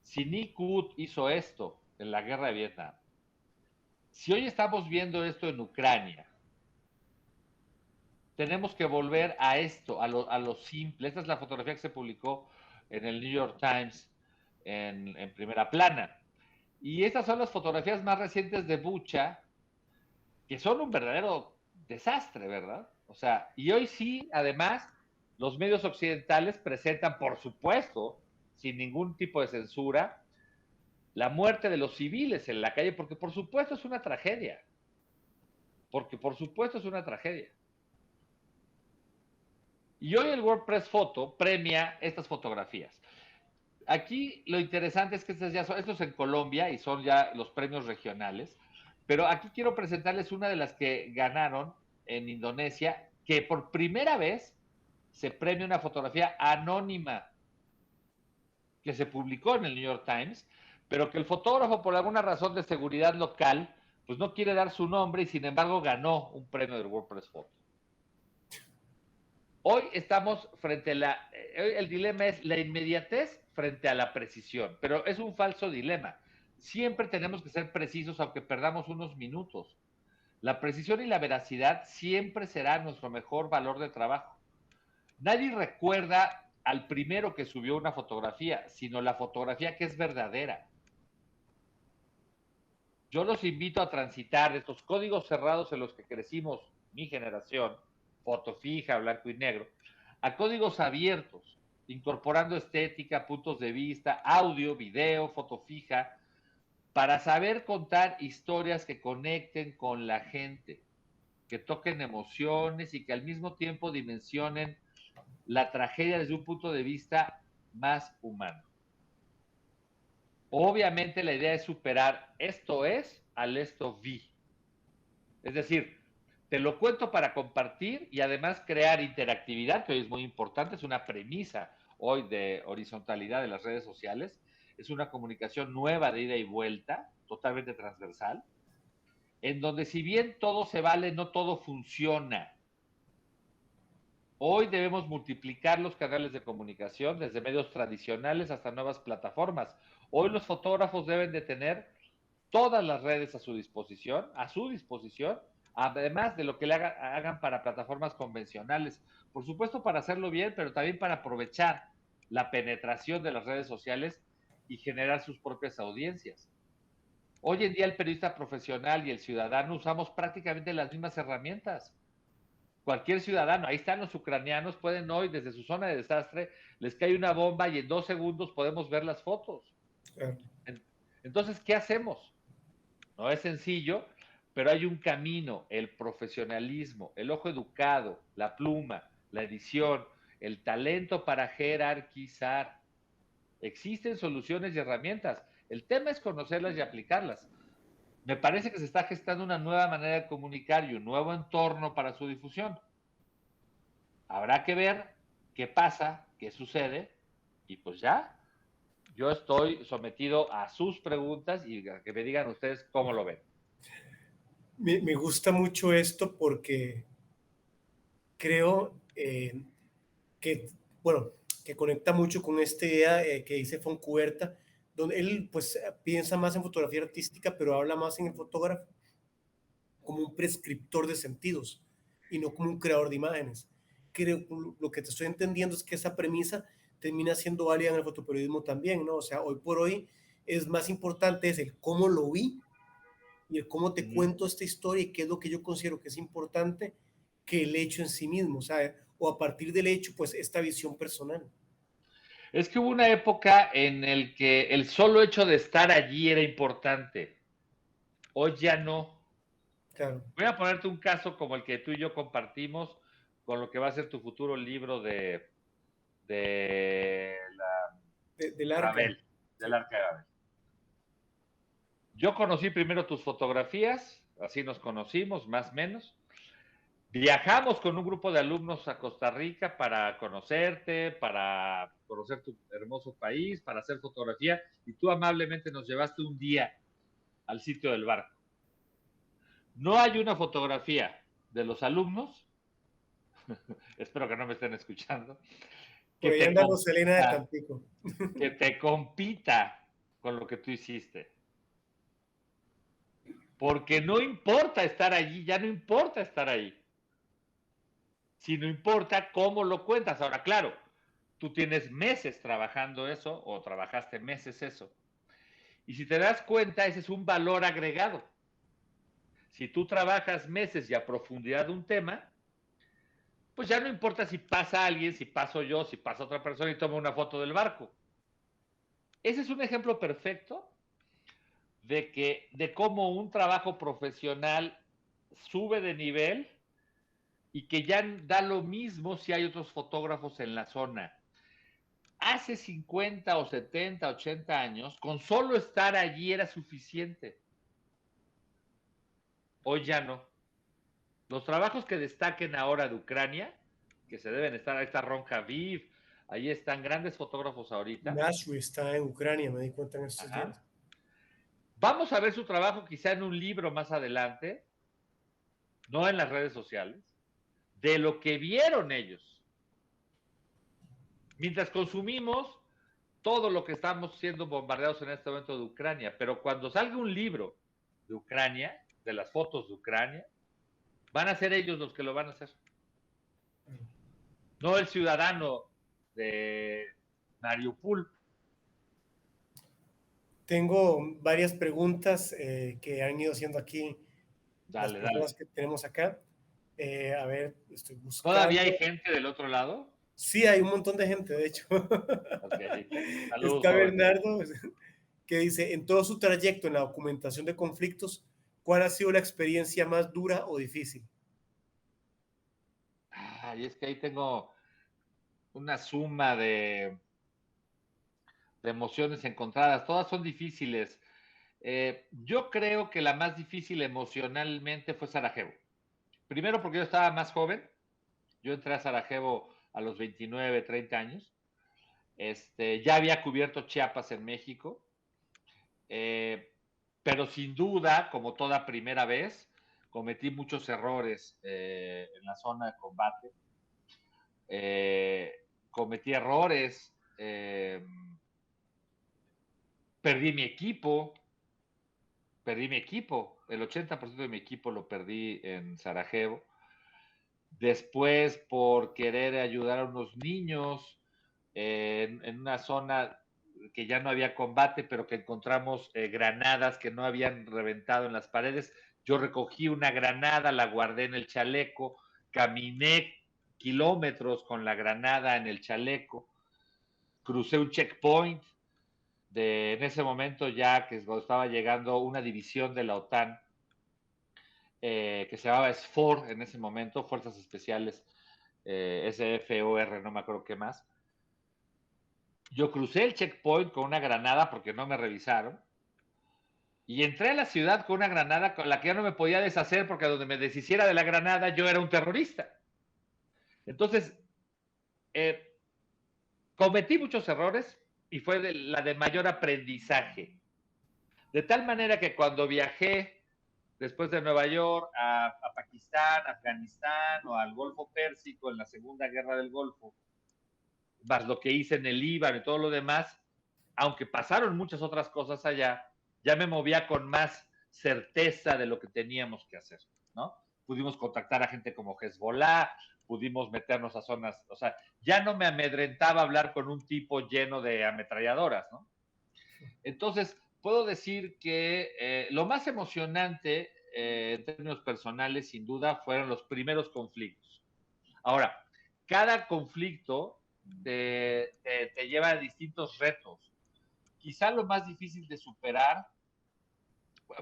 si Nick Wood hizo esto en la Guerra de Vietnam, si hoy estamos viendo esto en Ucrania, tenemos que volver a esto, a lo simple. Esta es la fotografía que se publicó en el New York Times en primera plana. Y estas son las fotografías más recientes de Bucha, que son un verdadero desastre, ¿verdad? O sea, y hoy sí, además, los medios occidentales presentan, por supuesto, sin ningún tipo de censura, la muerte de los civiles en la calle, porque por supuesto es una tragedia. Porque por supuesto es una tragedia. Y hoy el WordPress Photo premia estas fotografías. Aquí lo interesante es que estos es en Colombia y son ya los premios regionales, pero aquí quiero presentarles una de las que ganaron en Indonesia, que por primera vez se premia una fotografía anónima que se publicó en el New York Times, pero que el fotógrafo por alguna razón de seguridad local pues no quiere dar su nombre y sin embargo ganó un premio del WordPress Photo. Hoy estamos frente a el dilema es la inmediatez frente a la precisión, pero es un falso dilema. Siempre tenemos que ser precisos aunque perdamos unos minutos. La precisión y la veracidad siempre será nuestro mejor valor de trabajo. Nadie recuerda al primero que subió una fotografía, sino la fotografía que es verdadera. Yo los invito a transitar estos códigos cerrados en los que crecimos mi generación, foto fija, blanco y negro, a códigos abiertos, incorporando estética, puntos de vista, audio, video, foto fija, para saber contar historias que conecten con la gente, que toquen emociones y que al mismo tiempo dimensionen la tragedia desde un punto de vista más humano. Obviamente la idea es superar esto es al esto vi. Es decir, te lo cuento para compartir y además crear interactividad, que hoy es muy importante, es una premisa hoy de horizontalidad de las redes sociales, es una comunicación nueva de ida y vuelta, totalmente transversal, en donde si bien todo se vale, no todo funciona. Hoy debemos multiplicar los canales de comunicación, desde medios tradicionales hasta nuevas plataformas. Hoy los fotógrafos deben de tener todas las redes a su disposición, además de lo que le hagan para plataformas convencionales. Por supuesto para hacerlo bien, pero también para aprovechar la penetración de las redes sociales y generar sus propias audiencias. Hoy en día el periodista profesional y el ciudadano usamos prácticamente las mismas herramientas. Cualquier ciudadano, ahí están los ucranianos, pueden hoy desde su zona de desastre, les cae una bomba y en 2 segundos podemos ver las fotos. Entonces, ¿qué hacemos? No es sencillo, pero hay un camino, el profesionalismo, el ojo educado, la pluma, la edición, el talento para jerarquizar. Existen soluciones y herramientas. El tema es conocerlas y aplicarlas. Me parece que se está gestando una nueva manera de comunicar y un nuevo entorno para su difusión. Habrá que ver qué pasa, qué sucede, y pues ya, Yo estoy sometido a sus preguntas y a que me digan ustedes cómo lo ven. Me gusta mucho esto porque creo que, bueno, que conecta mucho con esta idea que dice Foncuberta, donde él pues piensa más en fotografía artística, pero habla más en el fotógrafo como un prescriptor de sentidos y no como un creador de imágenes. Creo, lo que te estoy entendiendo es que esa premisa termina siendo válida en el fotoperiodismo también, ¿no? O sea, hoy por hoy es más importante es el cómo lo vi y el cómo te cuento esta historia y qué es lo que yo considero que es importante que el hecho en sí mismo, o sea, o a partir del hecho, pues esta visión personal. Es que hubo una época en el que el solo hecho de estar allí era importante. Hoy ya no. Claro. Voy a ponerte un caso como el que tú y yo compartimos con lo que va a ser tu futuro libro de Del arca. Babel, del Arca de Babel. Yo conocí primero tus fotografías, así nos conocimos, más o menos. Viajamos con un grupo de alumnos a Costa Rica para conocerte, para conocer tu hermoso país, para hacer fotografía, y tú amablemente nos llevaste un día al sitio del barco. No hay una fotografía de los alumnos, espero que no me estén escuchando, Por que ahí te anda Roselena de compita, Tampico. que te compita con lo que tú hiciste. Porque no importa estar allí, ya no importa estar ahí. Si no importa cómo lo cuentas. Ahora, claro, tú tienes meses trabajando eso o trabajaste meses eso. Y si te das cuenta, ese es un valor agregado. Si tú trabajas meses y a profundidad de un tema, pues ya no importa si pasa alguien, si paso yo, si pasa otra persona y toma una foto del barco. Ese es un ejemplo perfecto de cómo un trabajo profesional sube de nivel y que ya da lo mismo si hay otros fotógrafos en la zona. Hace 50 o 70, 80 años, con solo estar allí era suficiente. Hoy ya no. Los trabajos que destaquen ahora de Ucrania, que se deben estar, ahí está Ron Javiv, ahí están grandes fotógrafos ahorita. Nashue está en Ucrania, me di cuenta en estos días. Ajá. Vamos a ver su trabajo quizá en un libro más adelante, no en las redes sociales, de lo que vieron ellos. Mientras consumimos todo lo que estamos siendo bombardeados en este momento de Ucrania, pero cuando salga un libro de Ucrania, de las fotos de Ucrania, van a ser ellos los que lo van a hacer. No el ciudadano de Mariupol. Tengo varias preguntas que han ido haciendo aquí las Dale, personas dale. que tenemos acá. A ver, estoy buscando. ¿Todavía hay gente del otro lado? Sí, hay un montón de gente, de hecho. Okay. Saludos, Está joven. Bernardo, que dice, en todo su trayecto en la documentación de conflictos, ¿cuál ha sido la experiencia más dura o difícil? Y es que ahí tengo una suma de emociones encontradas. Todas son difíciles. Yo creo que la más difícil emocionalmente fue Sarajevo. Primero porque yo estaba más joven. Yo entré a Sarajevo a los 29, 30 años. Ya había cubierto Chiapas en México. Pero sin duda, como toda primera vez, cometí muchos errores en la zona de combate. Cometí errores. Perdí mi equipo. El 80% de mi equipo lo perdí en Sarajevo. Después, por querer ayudar a unos niños en una zona que ya no había combate, pero que encontramos granadas que no habían reventado en las paredes. Yo recogí una granada, la guardé en el chaleco, caminé kilómetros con la granada en el chaleco, crucé un checkpoint en ese momento ya que estaba llegando una división de la OTAN que se llamaba SFOR en ese momento, Fuerzas Especiales, SFOR, no me acuerdo qué más. Yo crucé el checkpoint con una granada porque no me revisaron y entré a la ciudad con una granada con la que ya no me podía deshacer porque donde me deshiciera de la granada yo era un terrorista. Entonces, cometí muchos errores, y fue la de mayor aprendizaje. De tal manera que cuando viajé después de Nueva York a Pakistán, Afganistán o al Golfo Pérsico en la Segunda Guerra del Golfo, más lo que hice en el Líbano y todo lo demás, aunque pasaron muchas otras cosas allá, ya me movía con más certeza de lo que teníamos que hacer, ¿no? Pudimos contactar a gente como Hezbollah, pudimos meternos a zonas, o sea, ya no me amedrentaba hablar con un tipo lleno de ametralladoras, ¿no? Entonces, puedo decir que lo más emocionante en términos personales, sin duda, fueron los primeros conflictos. Ahora, cada conflicto te lleva a distintos retos. Quizá lo más difícil de superar,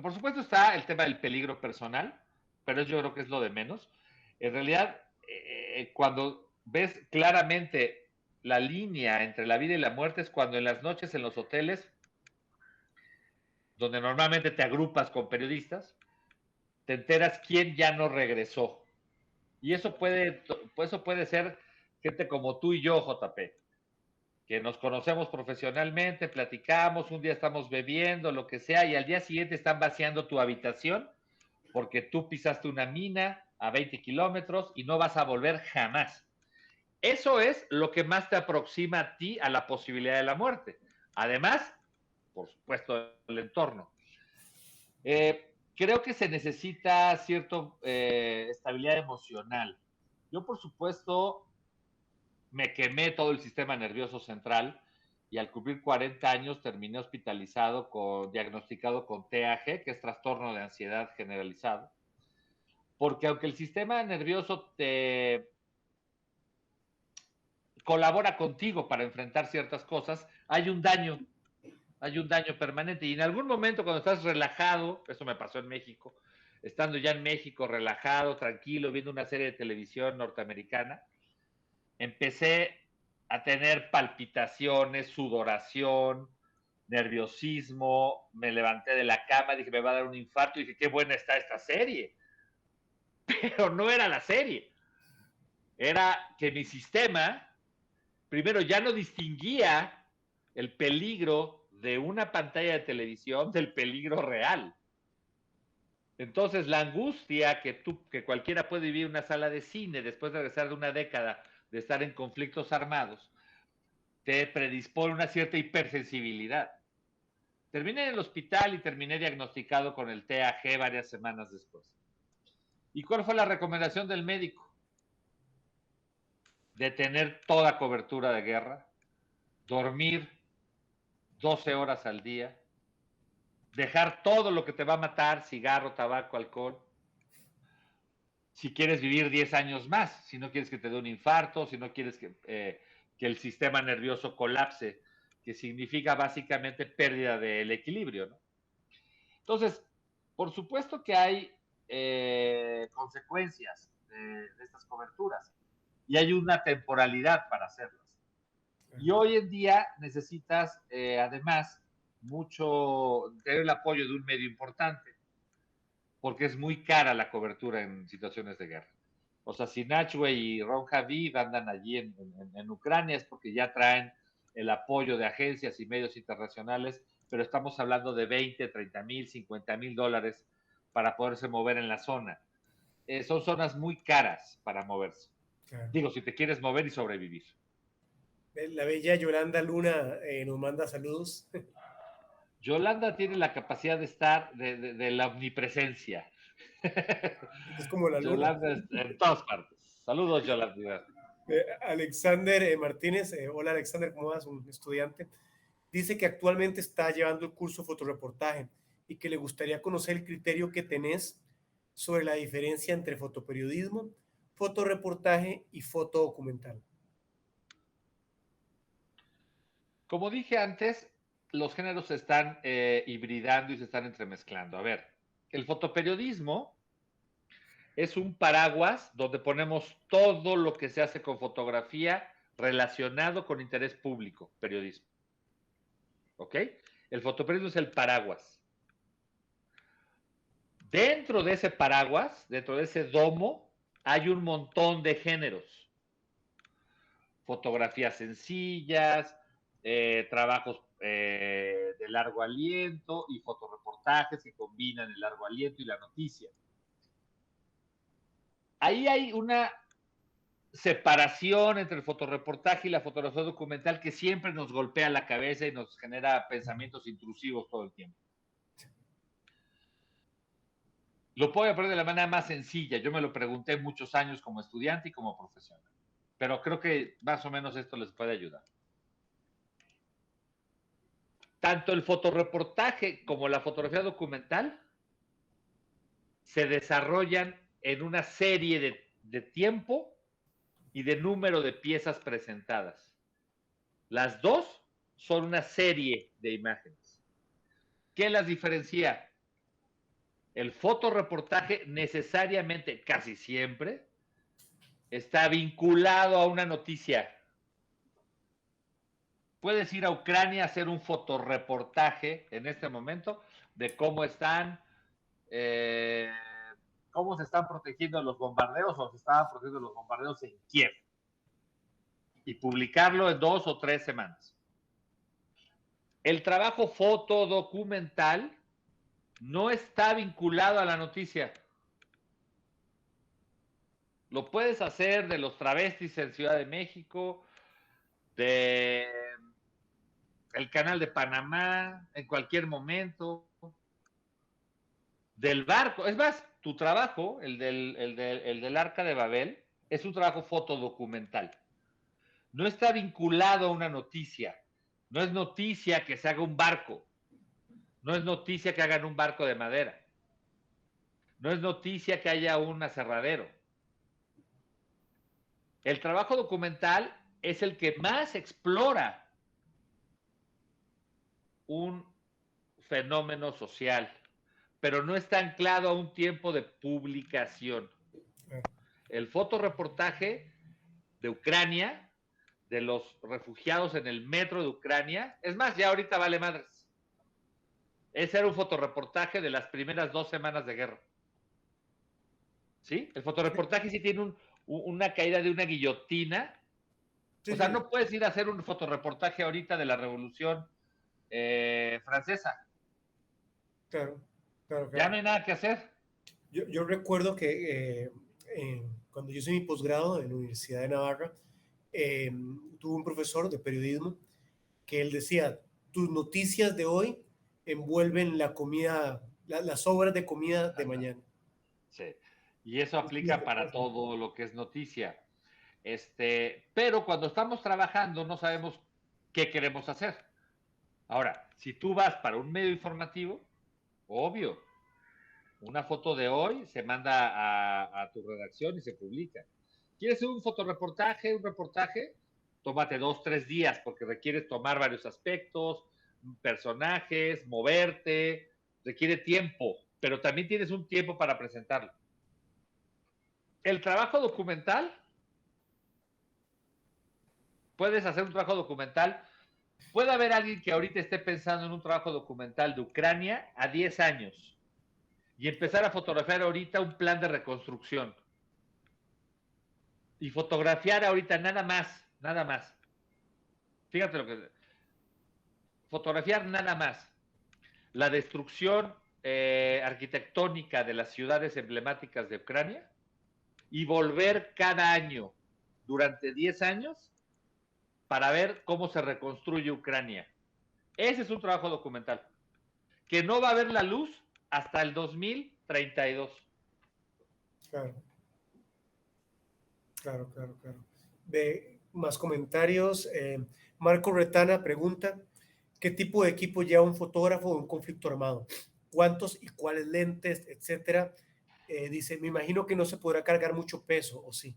por supuesto está el tema del peligro personal, pero yo creo que es lo de menos. En realidad, cuando ves claramente la línea entre la vida y la muerte es cuando en las noches en los hoteles, donde normalmente te agrupas con periodistas, te enteras quién ya no regresó. Y eso puede ser gente como tú y yo, JP, que nos conocemos profesionalmente, platicamos, un día estamos bebiendo, lo que sea, y al día siguiente están vaciando tu habitación porque tú pisaste una mina a 20 kilómetros y no vas a volver jamás. Eso es lo que más te aproxima a ti a la posibilidad de la muerte. Además, por supuesto, el entorno. Creo que se necesita cierta estabilidad emocional. Yo, por supuesto, me quemé todo el sistema nervioso central y al cumplir 40 años terminé hospitalizado, diagnosticado con TAG, que es trastorno de ansiedad generalizado. Porque aunque el sistema nervioso te colabora contigo para enfrentar ciertas cosas, hay un daño permanente. Y en algún momento cuando estás relajado, eso me pasó en México, estando ya en México, relajado, tranquilo, viendo una serie de televisión norteamericana, empecé a tener palpitaciones, sudoración, nerviosismo, me levanté de la cama, dije, me va a dar un infarto, y dije, qué buena está esta serie. Pero no era la serie. Era que mi sistema, primero, ya no distinguía el peligro de una pantalla de televisión del peligro real. Entonces, la angustia que cualquiera puede vivir en una sala de cine después de regresar de una década de estar en conflictos armados, te predispone una cierta hipersensibilidad. Terminé en el hospital y terminé diagnosticado con el TAG varias semanas después. ¿Y cuál fue la recomendación del médico? De tener toda cobertura de guerra, dormir 12 horas al día, dejar todo lo que te va a matar, cigarro, tabaco, alcohol, si quieres vivir 10 años más, si no quieres que te dé un infarto, si no quieres que el sistema nervioso colapse, que significa básicamente pérdida del equilibrio, ¿no? Entonces, por supuesto que hay consecuencias de estas coberturas y hay una temporalidad para hacerlas. Y hoy en día necesitas, además, tener el apoyo de un medio importante, porque es muy cara la cobertura en situaciones de guerra. O sea, si Nachway y Ron Javid andan allí en Ucrania es porque ya traen el apoyo de agencias y medios internacionales, pero estamos hablando de 20, 30 mil, 50 mil dólares para poderse mover en la zona. Son zonas muy caras para moverse. Claro. Digo, si te quieres mover y sobrevivir. La bella Yolanda Luna nos manda saludos. Yolanda tiene la capacidad de estar, de la omnipresencia. Es como la luna. Yolanda en todas partes. Saludos, Yolanda. Alexander Martínez, hola Alexander, ¿cómo vas? Un estudiante. Dice que actualmente está llevando el curso fotoreportaje y que le gustaría conocer el criterio que tenés sobre la diferencia entre fotoperiodismo, fotoreportaje y fotodocumental. Como dije antes, los géneros se están hibridando y se están entremezclando. A ver, el fotoperiodismo es un paraguas donde ponemos todo lo que se hace con fotografía relacionado con interés público, periodismo. ¿Ok? El fotoperiodismo es el paraguas. Dentro de ese paraguas, dentro de ese domo, hay un montón de géneros. Fotografías sencillas, trabajos de largo aliento y fotoreportajes que combinan el largo aliento y la noticia. Ahí hay una separación entre el fotoreportaje y la fotografía documental que siempre nos golpea la cabeza y nos genera pensamientos intrusivos todo el tiempo. Lo puedo aprender de la manera más sencilla. Yo me lo pregunté muchos años como estudiante y como profesional. Pero creo que más o menos esto les puede ayudar. Tanto el fotoreportaje como la fotografía documental se desarrollan en una serie de tiempo y de número de piezas presentadas. Las dos son una serie de imágenes. ¿Qué las diferencia? El fotoreportaje necesariamente, casi siempre, está vinculado a una noticia. Puedes ir a Ucrania a hacer un fotoreportaje en este momento de cómo están, cómo se están protegiendo los bombardeos o se estaban protegiendo los bombardeos en Kiev y publicarlo en 2 o 3 semanas. El trabajo fotodocumental no está vinculado a la noticia. Lo puedes hacer de los travestis en Ciudad de México, de el canal de Panamá, en cualquier momento, del barco. Es más, tu trabajo, el del Arca de Babel, es un trabajo fotodocumental. No está vinculado a una noticia. No es noticia que se haga un barco. No es noticia que hagan un barco de madera. No es noticia que haya un aserradero. El trabajo documental es el que más explora un fenómeno social, pero no está anclado a un tiempo de publicación. El fotoreportaje de Ucrania, de los refugiados en el metro de Ucrania, es más, ya ahorita vale madres. Ese era un fotoreportaje de las primeras 2 semanas de guerra. ¿Sí? El fotoreportaje sí tiene una caída de una guillotina. Sí, O sea, sí. no puedes ir a hacer un fotoreportaje ahorita de la Revolución Francesa. Claro, claro, Ya claro. no hay nada que hacer. Yo recuerdo que cuando yo hice mi posgrado en la Universidad de Navarra, eh, tuve un profesor de periodismo que él decía, tus noticias de hoy envuelven la comida, las sobras de comida de mañana. Sí. Y eso Es lo aplica que para pasa. todo lo que es noticia. Pero cuando estamos trabajando no sabemos qué queremos hacer. Ahora, si tú vas para un medio informativo, obvio, una foto de hoy se manda a tu redacción y se publica. ¿Quieres hacer un fotoreportaje, un reportaje? Tómate 2, 3 días porque requieres tomar varios aspectos, personajes, moverte, requiere tiempo, pero también tienes un tiempo para presentarlo. El trabajo documental, puedes hacer un trabajo documental. Puede haber alguien que ahorita esté pensando en un trabajo documental de Ucrania a 10 años y empezar a fotografiar ahorita un plan de reconstrucción. Y fotografiar ahorita nada más, nada más. Fíjate lo que... Fotografiar nada más. La destrucción arquitectónica de las ciudades emblemáticas de Ucrania y volver cada año durante 10 años para ver cómo se reconstruye Ucrania. Ese es un trabajo documental que no va a ver la luz hasta el 2032. Claro, claro, claro, claro. De más comentarios. Marco Retana pregunta, ¿qué tipo de equipo lleva un fotógrafo en un conflicto armado? ¿Cuántos y cuáles lentes, etcétera? Dice, me imagino que no se podrá cargar mucho peso, ¿o sí?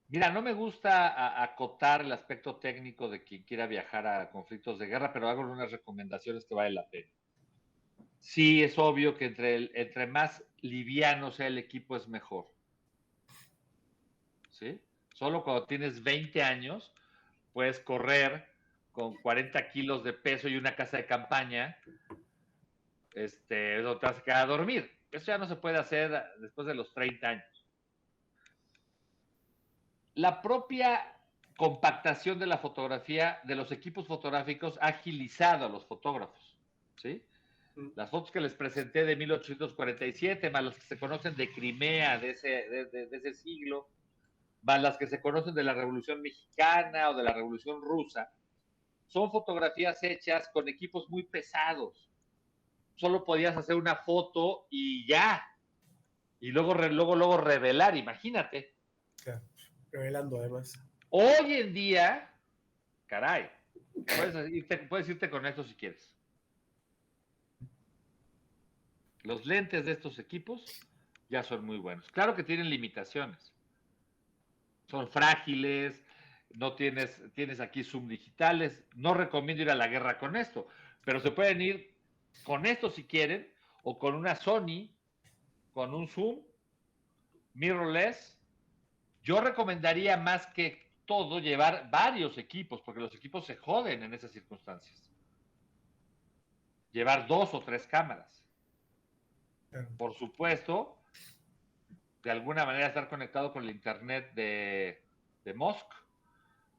Mira, no me gusta acotar el aspecto técnico de quien quiera viajar a conflictos de guerra, pero hago unas recomendaciones que vale la pena. Sí, es obvio que entre más liviano sea el equipo es mejor. ¿Sí? Solo cuando tienes 20 años puedes correr con 40 kilos de peso y una casa de campaña, donde te vas a quedar a dormir. Eso ya no se puede hacer después de los 30 años. La propia compactación de la fotografía, de los equipos fotográficos, ha agilizado a los fotógrafos, ¿sí? Las fotos que les presenté de 1847, más las que se conocen de Crimea, de ese siglo, más las que se conocen de la Revolución Mexicana o de la Revolución Rusa, son fotografías hechas con equipos muy pesados. Solo podías hacer una foto y ya. Y luego revelar, imagínate. Claro, revelando además. Hoy en día, caray, puedes irte con esto si quieres. Los lentes de estos equipos ya son muy buenos. Claro que tienen limitaciones. Son frágiles, no tienes aquí zoom digitales. No recomiendo ir a la guerra con esto, pero se pueden ir con esto si quieren, o con una Sony, con un zoom, mirrorless. Yo recomendaría más que todo llevar varios equipos, porque los equipos se joden en esas circunstancias. Llevar 2 o 3 cámaras. Por supuesto, de alguna manera estar conectado con el internet de Musk,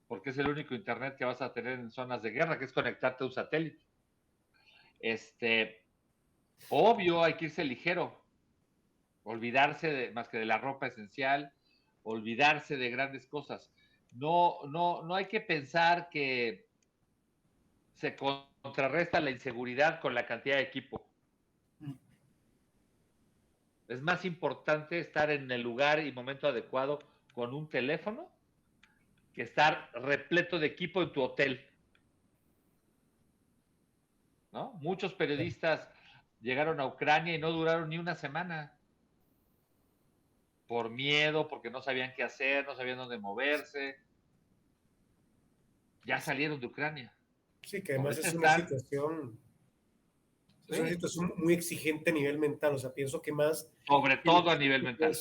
porque es el único internet que vas a tener en zonas de guerra, que es conectarte a un satélite. Obvio, hay que irse ligero, olvidarse más que de la ropa esencial, olvidarse de grandes cosas. No hay que pensar que se contrarresta la inseguridad con la cantidad de equipo. Es más importante estar en el lugar y momento adecuado con un teléfono que estar repleto de equipo en tu hotel, ¿no? Muchos periodistas llegaron a Ucrania y no duraron ni una semana por miedo, porque no sabían qué hacer, no sabían dónde moverse. Ya salieron de Ucrania. Sí, que además Ahorita es una situación muy exigente a nivel mental. O sea, pienso que más... Sobre todo a nivel mental.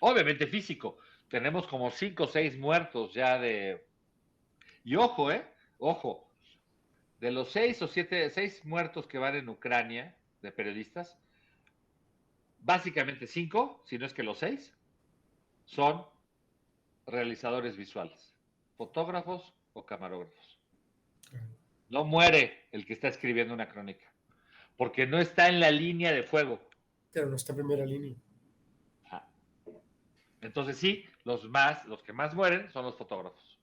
Obviamente físico. Tenemos como 5 o 6 muertos ya de... Y ojo, ojo, de los 6 o 6 muertos que van en Ucrania, de periodistas, básicamente 5, si no es que los 6, son realizadores visuales, fotógrafos o camarógrafos. No muere el que está escribiendo una crónica, porque no está en la línea de fuego. Pero no está en primera línea. Entonces sí, los que más mueren son los fotógrafos.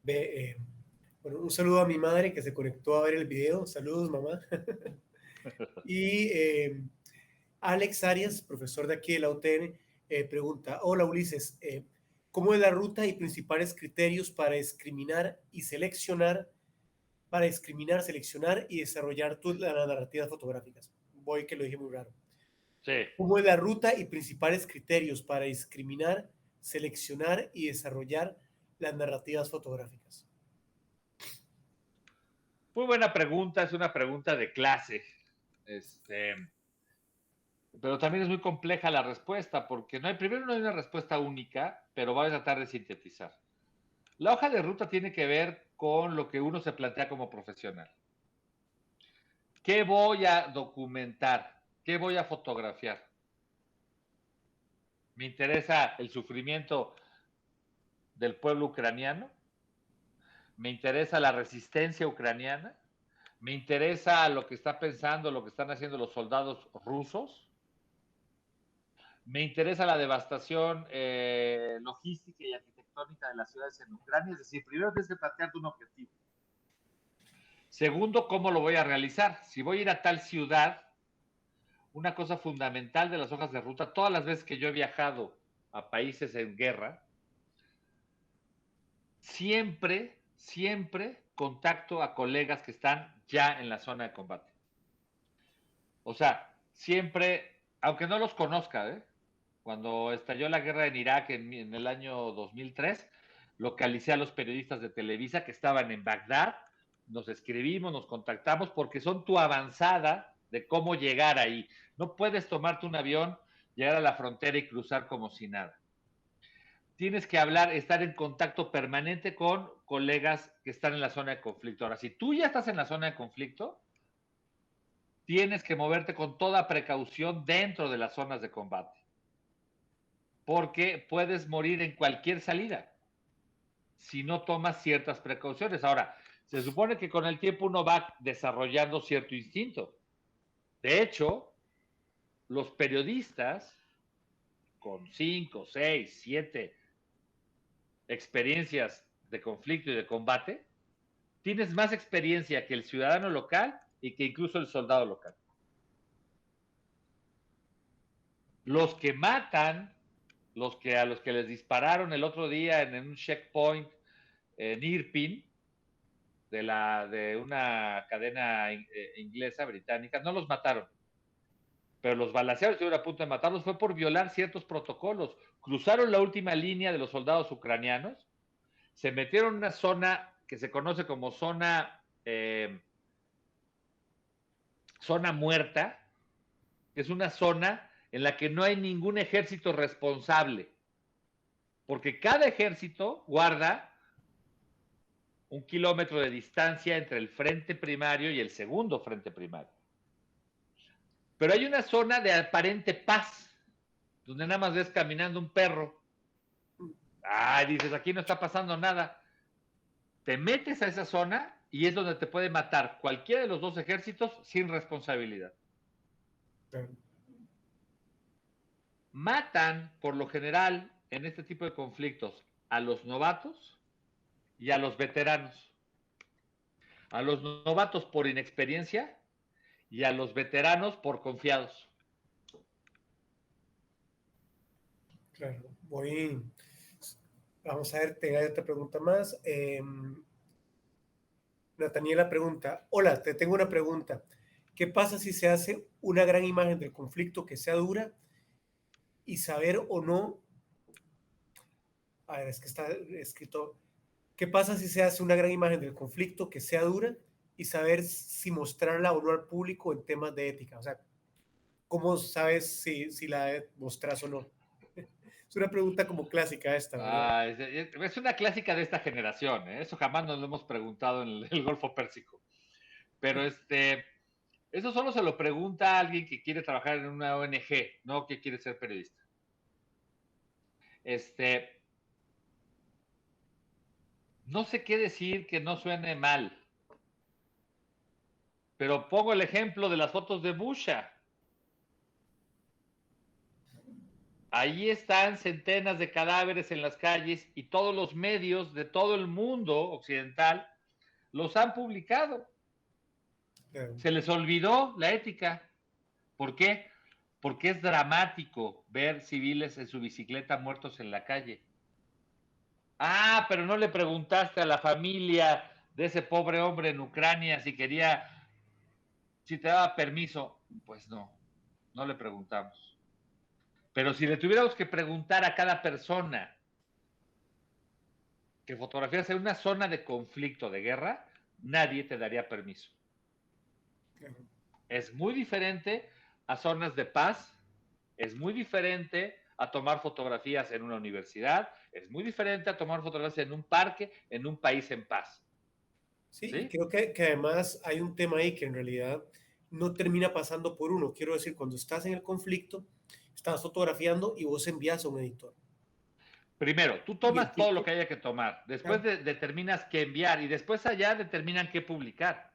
Bueno, un saludo a mi madre que se conectó a ver el video. Saludos, mamá. Y Alex Arias, profesor de aquí de la UTN, pregunta: hola Ulises, ¿cómo es la ruta y principales criterios para discriminar, seleccionar y desarrollar las narrativas fotográficas? Voy que lo dije muy raro. Sí. ¿Cómo es la ruta y principales criterios para discriminar, seleccionar y desarrollar las narrativas fotográficas? Muy buena pregunta, es una pregunta de clase. Pero también es muy compleja la respuesta, porque primero no hay una respuesta única, pero voy a tratar de sintetizar. La hoja de ruta tiene que ver con lo que uno se plantea como profesional. ¿Qué voy a documentar? ¿Qué voy a fotografiar? ¿Me interesa el sufrimiento del pueblo ucraniano? ¿Me interesa la resistencia ucraniana? ¿Me interesa lo que está pensando, lo que están haciendo los soldados rusos? ¿Me interesa la devastación logística y arquitectónica de las ciudades en Ucrania? Es decir, primero tienes que plantearte un objetivo. Segundo, ¿cómo lo voy a realizar? Si voy a ir a tal ciudad, una cosa fundamental de las hojas de ruta, todas las veces que yo he viajado a países en guerra, siempre contacto a colegas que están ya en la zona de combate. O sea, siempre, aunque no los conozca, cuando estalló la guerra en Irak en el año 2003, localicé a los periodistas de Televisa que estaban en Bagdad, nos escribimos, nos contactamos, porque son tu avanzada de cómo llegar ahí. No puedes tomarte un avión, llegar a la frontera y cruzar como si nada. Tienes que estar en contacto permanente con colegas que están en la zona de conflicto. Ahora, si tú ya estás en la zona de conflicto, tienes que moverte con toda precaución dentro de las zonas de combate, porque puedes morir en cualquier salida. si no tomas ciertas precauciones. Ahora, se supone que con el tiempo uno va desarrollando cierto instinto. De hecho, los periodistas con 5, 6, 7 experiencias de conflicto y de combate, tienes más experiencia que el ciudadano local y que incluso el soldado local. Los que matan, a los que les dispararon el otro día en un checkpoint en Irpin, de una cadena inglesa, británica, no los mataron, pero los balacearon, estuvieron a punto de matarlos, fue por violar ciertos protocolos. Cruzaron la última línea de los soldados ucranianos, se metieron en una zona que se conoce como zona muerta, que es una zona en la que no hay ningún ejército responsable, porque cada ejército guarda 1 kilómetro de distancia entre el frente primario y el segundo frente primario. Pero hay una zona de aparente paz, donde nada más ves caminando un perro. Dices, aquí no está pasando nada. Te metes a esa zona y es donde te puede matar cualquiera de los dos ejércitos sin responsabilidad. Matan, por lo general, en este tipo de conflictos, a los novatos y a los veteranos. A los novatos por inexperiencia y a los veteranos por confiados. Claro, vamos a ver, te otra pregunta más. Nataniela pregunta, hola, te tengo una pregunta. ¿Qué pasa si se hace una gran imagen del conflicto que sea dura y saber o no? A ver, es que está escrito. ¿Qué pasa si se hace una gran imagen del conflicto que sea dura y saber si mostrarla o no al público en temas de ética? O sea, ¿cómo sabes si la mostras o no? Es una pregunta como clásica esta, ¿verdad? Es una clásica de esta generación, ¿eh? Eso jamás nos lo hemos preguntado en el Golfo Pérsico. Pero eso solo se lo pregunta a alguien que quiere trabajar en una ONG, no que quiere ser periodista. No sé qué decir que no suene mal, pero pongo el ejemplo de las fotos de Busha. Ahí están centenas de cadáveres en las calles y todos los medios de todo el mundo occidental los han publicado. Se les olvidó la ética. ¿Por qué? Porque es dramático ver civiles en su bicicleta muertos en la calle. Pero no le preguntaste a la familia de ese pobre hombre en Ucrania si te daba permiso. Pues no le preguntamos. Pero si le tuviéramos que preguntar a cada persona que fotografiase una zona de conflicto, de guerra, nadie te daría permiso. Es muy diferente a zonas de paz, es muy diferente a tomar fotografías en una universidad, es muy diferente a tomar fotografías en un parque, en un país en paz. Sí, ¿sí? Y creo que además hay un tema ahí que en realidad no termina pasando por uno. Quiero decir, cuando estás en el conflicto, estás fotografiando y vos envías a un editor. Primero, tú tomas todo lo que haya que tomar, después determinas qué enviar y después allá determinan qué publicar.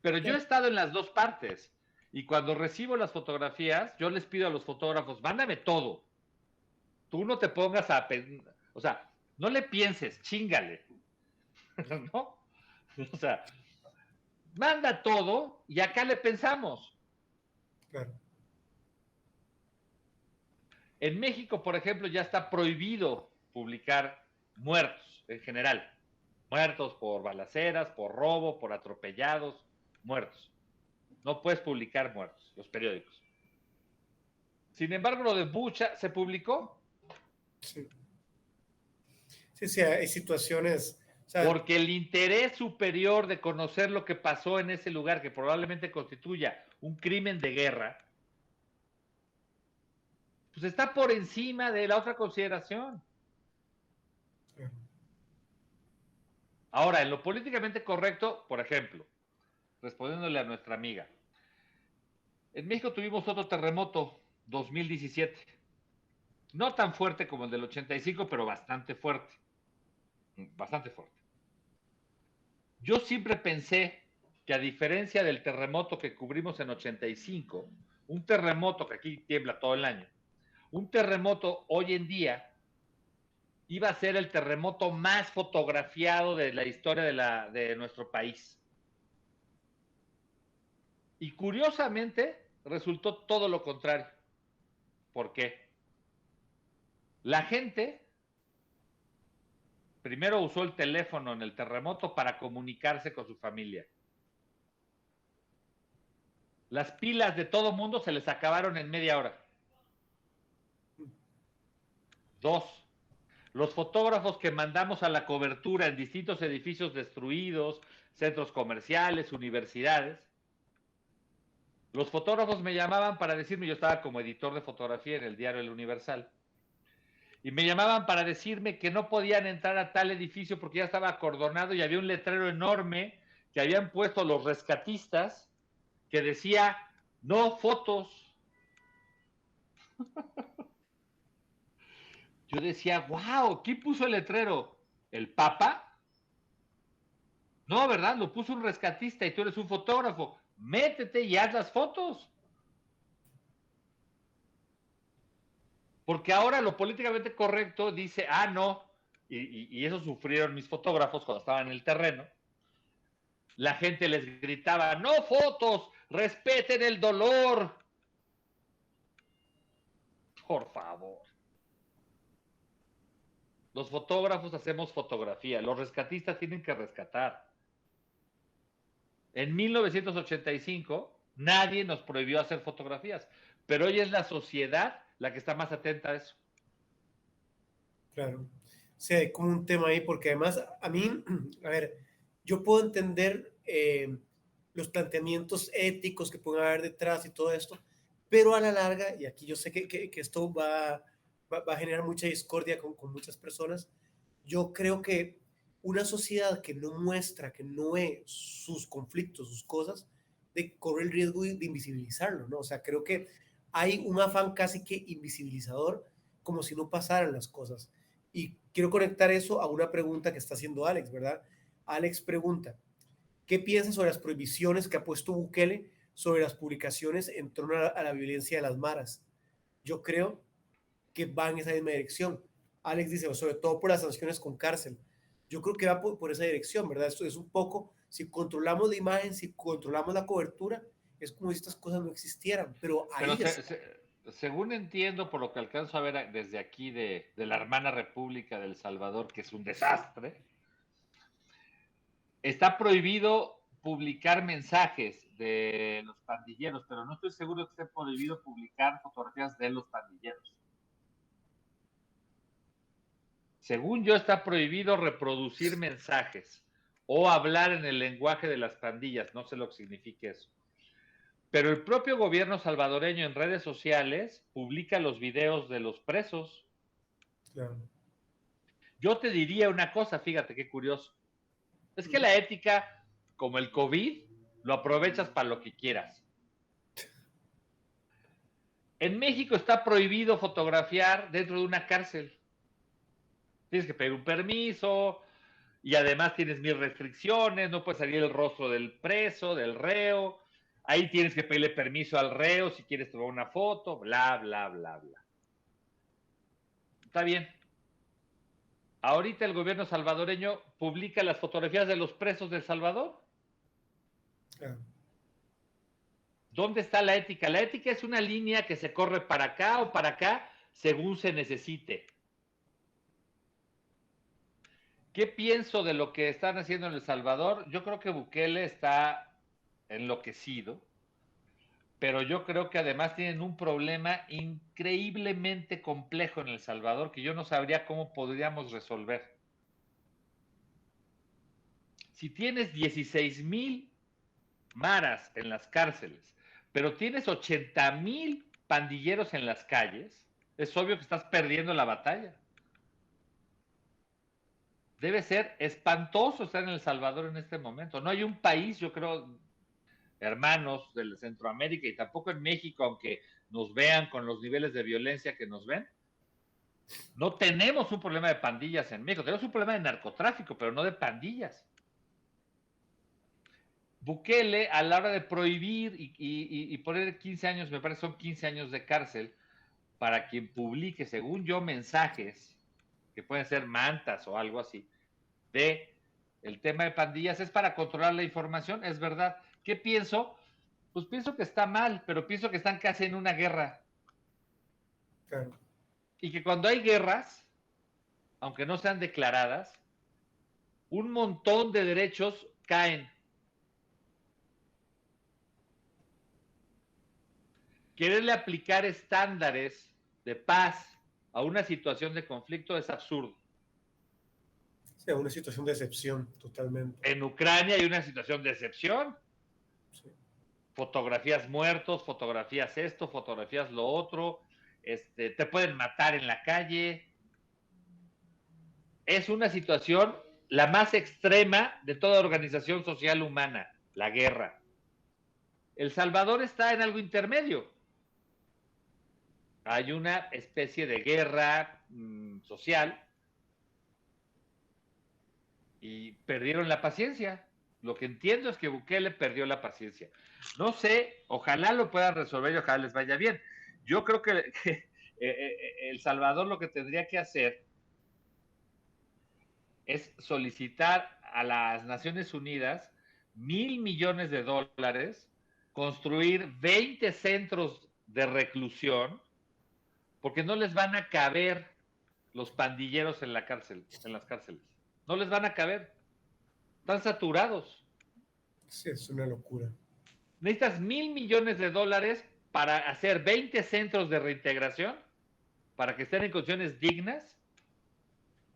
Pero yo he estado en las dos partes y cuando recibo las fotografías, yo les pido a los fotógrafos, mándame todo. Tú no te pongas o sea, no le pienses, chíngale. ¿No? O sea, manda todo y acá le pensamos. Claro. En México, por ejemplo, ya está prohibido publicar muertos en general. Muertos por balaceras, por robo, por atropellados, muertos. No puedes publicar muertos, los periódicos. Sin embargo, lo de Bucha se publicó. Sí. Sí, hay situaciones. O sea, porque el interés superior de conocer lo que pasó en ese lugar, que probablemente constituya un crimen de guerra, pues está por encima de la otra consideración. Sí. Ahora, en lo políticamente correcto, por ejemplo, respondiéndole a nuestra amiga, en México tuvimos otro terremoto, 2017. No tan fuerte como el del 85, pero bastante fuerte. bastante fuerte. Yo siempre pensé que, a diferencia del terremoto que cubrimos en 85, un terremoto que aquí tiembla todo el año, un terremoto hoy en día iba a ser el terremoto más fotografiado de la historia de nuestro país. Y curiosamente resultó todo lo contrario. ¿Por qué? La gente primero usó el teléfono en el terremoto para comunicarse con su familia. Las pilas de todo mundo se les acabaron en media hora. 2. Los fotógrafos que mandamos a la cobertura en distintos edificios destruidos, centros comerciales, universidades, los fotógrafos me llamaban para decirme, yo estaba como editor de fotografía en el diario El Universal, y me llamaban para decirme que no podían entrar a tal edificio porque ya estaba acordonado y había un letrero enorme que habían puesto los rescatistas que decía, no fotos. Yo decía, wow, ¿quién puso el letrero? ¿El Papa? No, ¿verdad? Lo puso un rescatista y tú eres un fotógrafo. Métete y haz las fotos. Porque ahora lo políticamente correcto dice, no, y eso sufrieron mis fotógrafos cuando estaban en el terreno. La gente les gritaba, no fotos, respeten el dolor. Por favor. Los fotógrafos hacemos fotografía, los rescatistas tienen que rescatar. En 1985 nadie nos prohibió hacer fotografías, pero hoy es la sociedad la que está más atenta a eso. Claro. Sí, hay como un tema ahí, porque además a mí, a ver, yo puedo entender los planteamientos éticos que pueden haber detrás y todo esto, pero a la larga, y aquí yo sé que esto va a generar mucha discordia con muchas personas, yo creo que una sociedad que no muestra, que no ve sus conflictos, sus cosas, corre el riesgo de invisibilizarlo, ¿no? O sea, creo que hay un afán casi que invisibilizador, como si no pasaran las cosas. Y quiero conectar eso a una pregunta que está haciendo Alex, ¿verdad? Alex pregunta, ¿qué piensas sobre las prohibiciones que ha puesto Bukele sobre las publicaciones en torno a la violencia de las maras? Yo creo que va en esa misma dirección. Alex dice, sobre todo por las sanciones con cárcel. Yo creo que va por esa dirección, ¿verdad? Esto es un poco, si controlamos la imagen, si controlamos la cobertura, es como si estas cosas no existieran, pero Pero ahí está. según entiendo, por lo que alcanzo a ver desde aquí de la hermana República del Salvador, que es un desastre, está prohibido publicar mensajes de los pandilleros, pero no estoy seguro que esté prohibido publicar fotografías de los pandilleros. Según yo, está prohibido reproducir mensajes o hablar en el lenguaje de las pandillas, no sé lo que significa eso. Pero el propio gobierno salvadoreño en redes sociales publica los videos de los presos. Claro. Yo te diría una cosa, fíjate qué curioso. Es que la ética, como el COVID, lo aprovechas para lo que quieras. En México está prohibido fotografiar dentro de una cárcel. Tienes que pedir un permiso y además tienes 1000 restricciones, no puede salir el rostro del preso, del reo. Ahí tienes que pedirle permiso al reo si quieres tomar una foto, bla, bla, bla, bla. Está bien. Ahorita el gobierno salvadoreño publica las fotografías de los presos de El Salvador. Claro. ¿Dónde está la ética? La ética es una línea que se corre para acá o para acá según se necesite. ¿Qué pienso de lo que están haciendo en El Salvador? Yo creo que Bukele está enloquecido, pero yo creo que además tienen un problema increíblemente complejo en El Salvador que yo no sabría cómo podríamos resolver. Si tienes 16,000 maras en las cárceles, pero tienes 80,000 pandilleros en las calles, es obvio que estás perdiendo la batalla. Debe ser espantoso estar en El Salvador en este momento. No hay un país, yo creo, hermanos de Centroamérica y tampoco en México, aunque nos vean con los niveles de violencia que nos ven, No tenemos un problema de pandillas en México, tenemos un problema de narcotráfico, pero no de pandillas. Bukele, a la hora de prohibir y poner 15 años, me parece son 15 años de cárcel, para quien publique, según yo, mensajes, que pueden ser mantas o algo así, de el tema de pandillas, es para controlar la información, es verdad. ¿Qué pienso? Pues pienso que está mal, pero pienso que están casi en una guerra. Claro. Y que cuando hay guerras, aunque no sean declaradas, un montón de derechos caen. Quererle aplicar estándares de paz a una situación de conflicto es absurdo. Sí, una situación de excepción, totalmente. En Ucrania hay una situación de excepción. Sí. Fotografías muertos, fotografías esto, fotografías lo otro, te pueden matar en la calle. Es una situación la más extrema de toda organización social humana, la guerra. El Salvador está en algo intermedio. Hay una especie de guerra social y perdieron la paciencia. Lo que entiendo es que Bukele perdió la paciencia. No sé, ojalá lo puedan resolver y ojalá les vaya bien. Yo creo que El Salvador lo que tendría que hacer es solicitar a las Naciones Unidas $1,000,000,000, construir 20 centros de reclusión, porque no les van a caber los pandilleros en la cárcel, en las cárceles. No les van a caber. Están saturados. Sí, es una locura. Necesitas $1,000,000,000 para hacer 20 centros de reintegración, para que estén en condiciones dignas,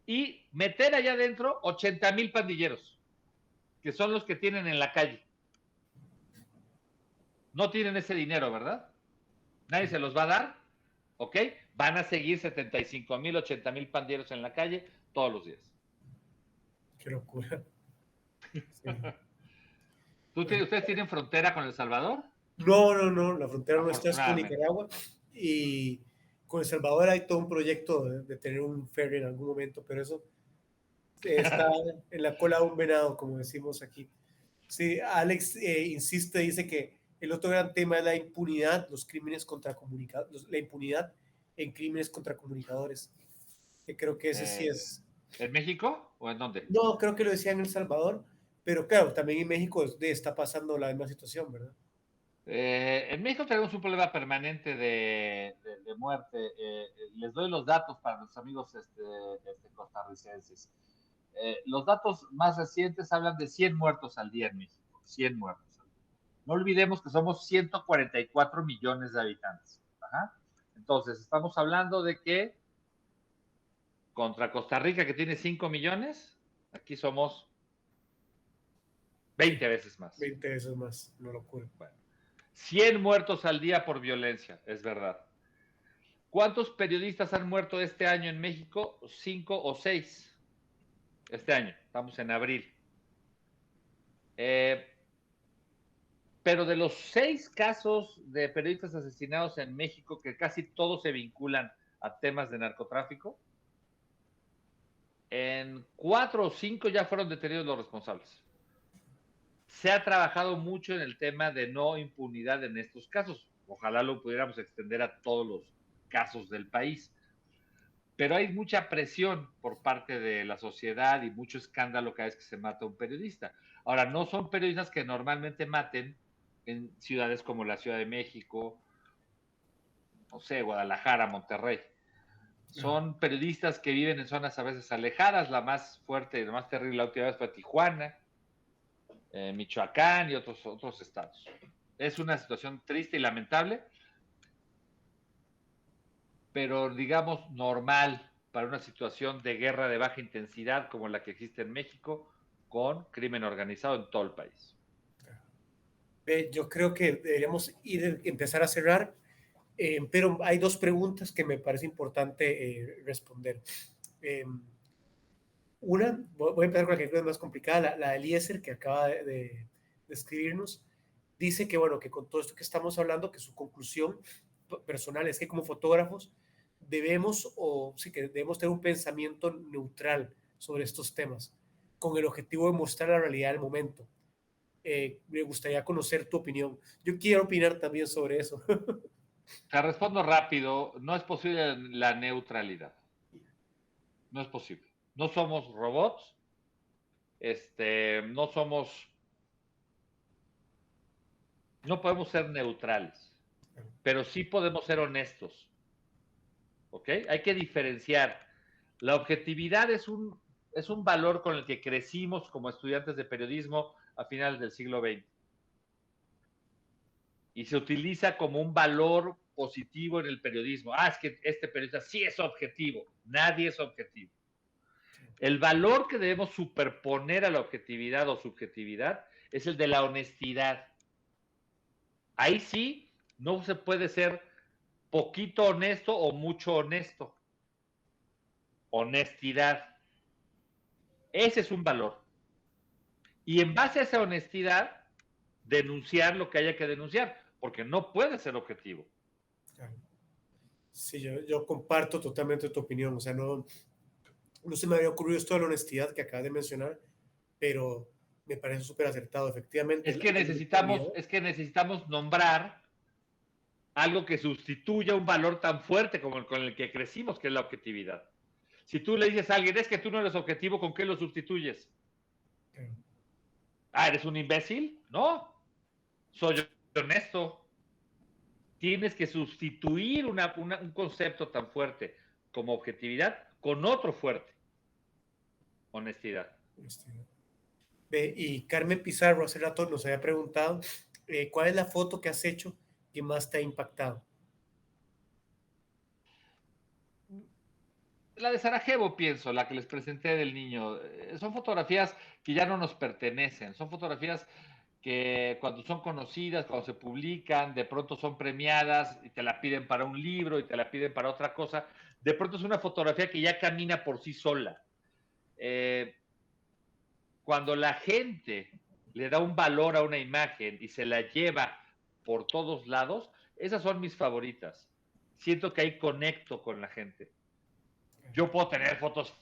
y meter allá adentro 80,000 pandilleros, que son los que tienen en la calle. No tienen ese dinero, ¿verdad? Nadie se los va a dar, ¿ok? Van a seguir 75,000, 80,000 pandilleros en la calle todos los días. Qué locura. Sí. ¿Ustedes tienen frontera con El Salvador? No, la frontera nuestra es con Afortunadamente. Nicaragua y con El Salvador hay todo un proyecto de tener un ferry en algún momento, pero eso está en la cola de un venado, como decimos aquí. Sí, Alex insiste, dice que el otro gran tema es la impunidad, los crímenes contra comunicadores, la impunidad en crímenes contra comunicadores. Que creo que ese sí es. ¿En México o en dónde? No, creo que lo decía en El Salvador, pero claro, también en México está pasando la misma situación, ¿verdad? En México tenemos un problema permanente de muerte. Les doy los datos para los amigos costarricenses. Los datos más recientes hablan de 100 muertos al día en México. 100 muertos al día. No olvidemos que somos 144 millones de habitantes. Ajá. Entonces, estamos hablando de que contra Costa Rica, que tiene 5 millones, aquí somos 20 veces más. 20 veces más, una locura. Bueno, 100 muertos al día por violencia, es verdad. ¿Cuántos periodistas han muerto este año en México? 5 o 6. Este año, estamos en abril. Pero de los 6 casos de periodistas asesinados en México, que casi todos se vinculan a temas de narcotráfico, en 4 o 5 ya fueron detenidos los responsables. Se ha trabajado mucho en el tema de no impunidad en estos casos. Ojalá lo pudiéramos extender a todos los casos del país. Pero hay mucha presión por parte de la sociedad y mucho escándalo cada vez que se mata a un periodista. Ahora, no son periodistas que normalmente maten en ciudades como la Ciudad de México, no sé, Guadalajara, Monterrey. Son periodistas que viven en zonas a veces alejadas. La más fuerte y la más terrible la última vez fue Tijuana, Michoacán y otros estados. Es una situación triste y lamentable, pero digamos normal para una situación de guerra de baja intensidad como la que existe en México, con crimen organizado en todo el país. Yo creo que deberíamos empezar a cerrar, pero hay dos preguntas que me parece importante responder. Una, voy a empezar con la que creo es más complicada, la de Eliezer, que acaba de escribirnos. Dice que, bueno, que con todo esto que estamos hablando, que su conclusión personal es que como fotógrafos debemos, o sí que debemos tener un pensamiento neutral sobre estos temas, con el objetivo de mostrar la realidad del momento. Me gustaría conocer tu opinión. Yo quiero opinar también sobre eso. Te respondo rápido, no es posible la neutralidad. No es posible. No somos robots, no somos, no podemos ser neutrales, pero sí podemos ser honestos. ¿Ok? Hay que diferenciar. La objetividad es un valor con el que crecimos como estudiantes de periodismo a finales del siglo XX. Y se utiliza como un valor positivo en el periodismo. Ah, es que este periodista sí es objetivo. Nadie es objetivo. El valor que debemos superponer a la objetividad o subjetividad es el de la honestidad. Ahí sí no se puede ser poquito honesto o mucho honesto. Honestidad. Ese es un valor. Y en base a esa honestidad, denunciar lo que haya que denunciar, porque no puede ser objetivo. Sí, yo comparto totalmente tu opinión. O sea, no se me había ocurrido esto de la honestidad que acabas de mencionar, pero me parece súper acertado. Efectivamente, Es que necesitamos nombrar algo que sustituya un valor tan fuerte como el con el que crecimos, que es la objetividad. Si tú le dices a alguien, es que tú no eres objetivo, ¿con qué lo sustituyes? Ah, ¿eres un imbécil? No, soy honesto. Tienes que sustituir un concepto tan fuerte como objetividad con otro fuerte, honestidad. Y Carmen Pizarro hace rato nos había preguntado, ¿cuál es la foto que has hecho que más te ha impactado? La de Sarajevo, pienso, la que les presenté del niño, son fotografías que ya no nos pertenecen, son fotografías que cuando son conocidas, cuando se publican, de pronto son premiadas y te la piden para un libro y te la piden para otra cosa. De pronto es una fotografía que ya camina por sí sola. Cuando la gente le da un valor a una imagen y se la lleva por todos lados, esas son mis favoritas. Siento que ahí conecto con la gente. Yo puedo tener fotos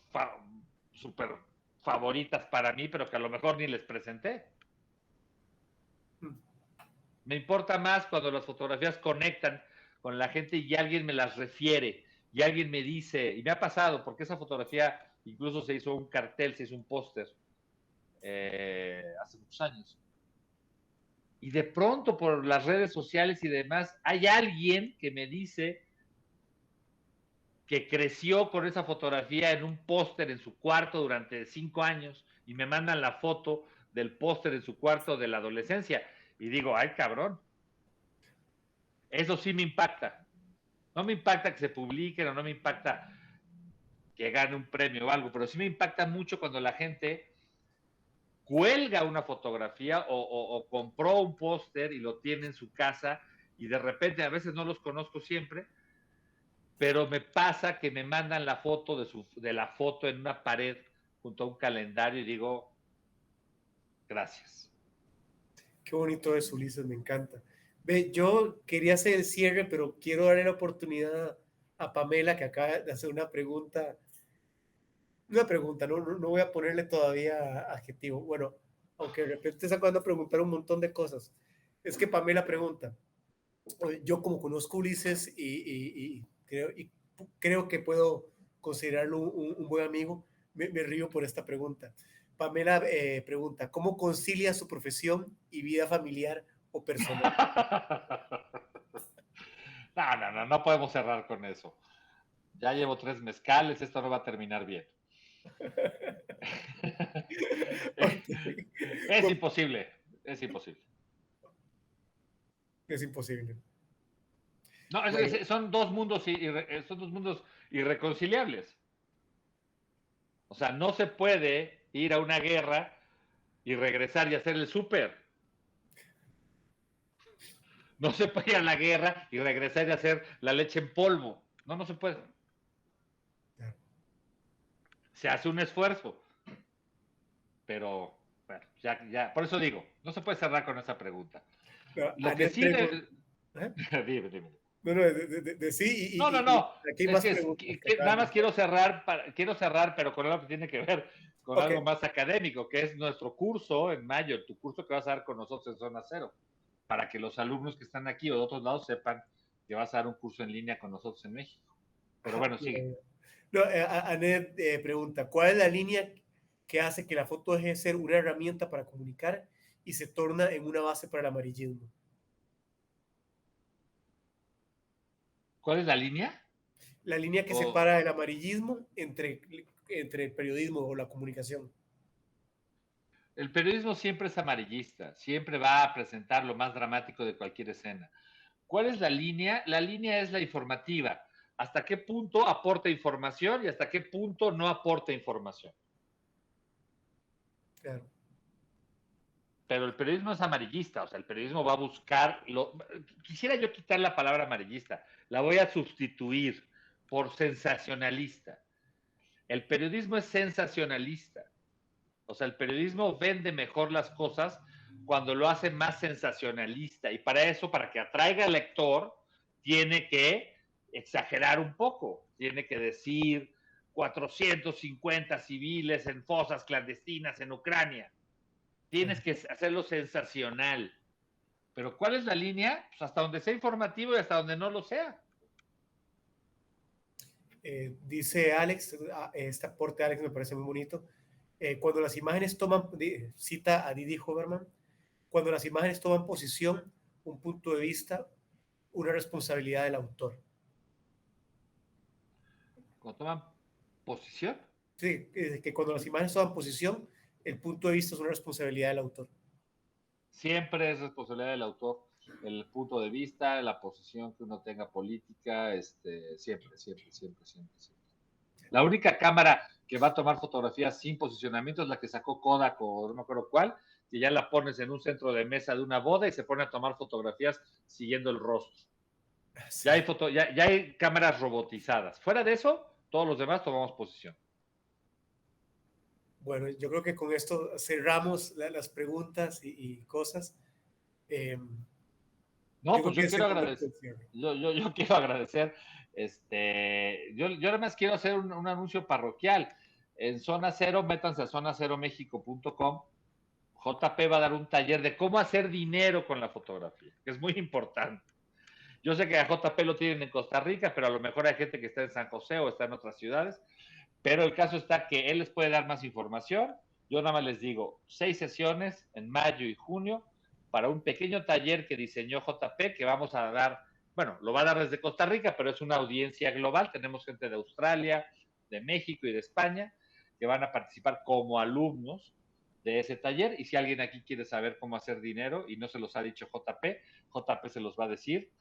súper favoritas para mí, pero que a lo mejor ni les presenté. Me importa más cuando las fotografías conectan con la gente y alguien me las refiere y alguien me dice, y me ha pasado, porque esa fotografía incluso se hizo un cartel, se hizo un póster hace muchos años. Y de pronto por las redes sociales y demás, hay alguien que me dice que creció con esa fotografía en un póster en su cuarto durante 5 años y me mandan la foto del póster en su cuarto de la adolescencia. Y digo, ay cabrón, eso sí me impacta. No me impacta que se publiquen o no me impacta que gane un premio o algo, pero sí me impacta mucho cuando la gente cuelga una fotografía o compró un póster y lo tiene en su casa y de repente, a veces no los conozco siempre, pero me pasa que me mandan la foto de la foto en una pared junto a un calendario y digo, gracias. Qué bonito es, Ulises, me encanta. Ve, yo quería hacer el cierre, pero quiero darle la oportunidad a Pamela, que acaba de hacer una pregunta, no voy a ponerle todavía adjetivo. Bueno, aunque de repente está acabando a preguntar un montón de cosas. Es que Pamela pregunta, yo como conozco a Ulises y creo que puedo considerarlo un buen amigo, me río por esta pregunta. Pamela pregunta, ¿cómo concilia su profesión y vida familiar o personal? No podemos cerrar con eso. Ya llevo 3 mezcales, esto no va a terminar bien. Okay. Es imposible, es imposible. Es imposible. No, Bueno, son son dos mundos irreconciliables. O sea, no se puede ir a una guerra y regresar y hacer el súper. No se puede ir a la guerra y regresar y hacer la leche en polvo. No se puede. Se hace un esfuerzo. Pero, bueno, por eso digo, no se puede cerrar con esa pregunta. Lo que Anet sí... pregunta, ¿eh? dime. No, no, de sí, No, no, no. aquí hay Es más que, preguntas. nada más quiero cerrar, pero con algo que tiene que ver con Ok, algo más académico, que es nuestro curso en mayo, tu curso que vas a dar con nosotros en Zona Cero, para que los alumnos que están aquí o de otros lados sepan que vas a dar un curso en línea con nosotros en México. Pero ajá, bueno, sigue. no, Anet pregunta, ¿cuál es la línea que hace que la foto deje de ser una herramienta para comunicar y se torna en una base para el amarillismo? ¿Cuál es la línea? La línea que O, separa el amarillismo entre el periodismo o la comunicación. el periodismo siempre es amarillista, siempre va a presentar lo más dramático de cualquier escena. ¿Cuál es la línea? La línea es la informativa. ¿Hasta qué punto aporta información y hasta qué punto no aporta información? Claro. Pero el periodismo es amarillista, o sea, el periodismo va a buscar, quisiera yo quitar la palabra amarillista, la voy a sustituir por sensacionalista. El periodismo es sensacionalista, o sea, el periodismo vende mejor las cosas cuando lo hace más sensacionalista y para eso, para que atraiga al lector, tiene que exagerar un poco, tiene que decir 450 civiles en fosas clandestinas en Ucrania. Tienes que hacerlo sensacional. Pero ¿cuál es la línea? Pues hasta donde sea informativo y hasta donde no lo sea. Dice Alex, este aporte de Alex me parece muy bonito. Cuando las imágenes toman, cita a Didi Hoberman, cuando las imágenes toman posición, un punto de vista, una responsabilidad del autor. Cuando toman posición, Sí, que cuando las imágenes toman posición, el punto de vista es una responsabilidad del autor. siempre es responsabilidad del autor el punto de vista, la posición que uno tenga política, siempre, siempre, siempre, siempre, siempre. La única cámara que va a tomar fotografías sin posicionamiento es la que sacó Kodak o no me acuerdo cuál, que ya la pones en un centro de mesa de una boda y se pone a tomar fotografías siguiendo el rostro. Sí. Ya hay cámaras robotizadas. Fuera de eso, todos los demás tomamos posición. Bueno, yo creo que con esto cerramos las preguntas y cosas. Eh, No, yo creo pues que yo ese quiero es el agradecer. cierre. Yo quiero agradecer. Yo además quiero hacer un anuncio parroquial. En Zona Cero, métanse a zonaceromexico.com. JP va a dar un taller de cómo hacer dinero con la fotografía, que es muy importante. Yo sé que a JP lo tienen en Costa Rica, pero a lo mejor hay gente que está en San José o está en otras ciudades. Pero el caso está que él les puede dar más información. Yo nada más les digo, 6 sesiones en mayo y junio para un pequeño taller que diseñó JP que vamos a dar, bueno, lo va a dar desde Costa Rica, pero es una audiencia global. Tenemos gente de Australia, de México y de España que van a participar como alumnos de ese taller. Y si alguien aquí quiere saber cómo hacer dinero y no se los ha dicho JP, JP se los va a decir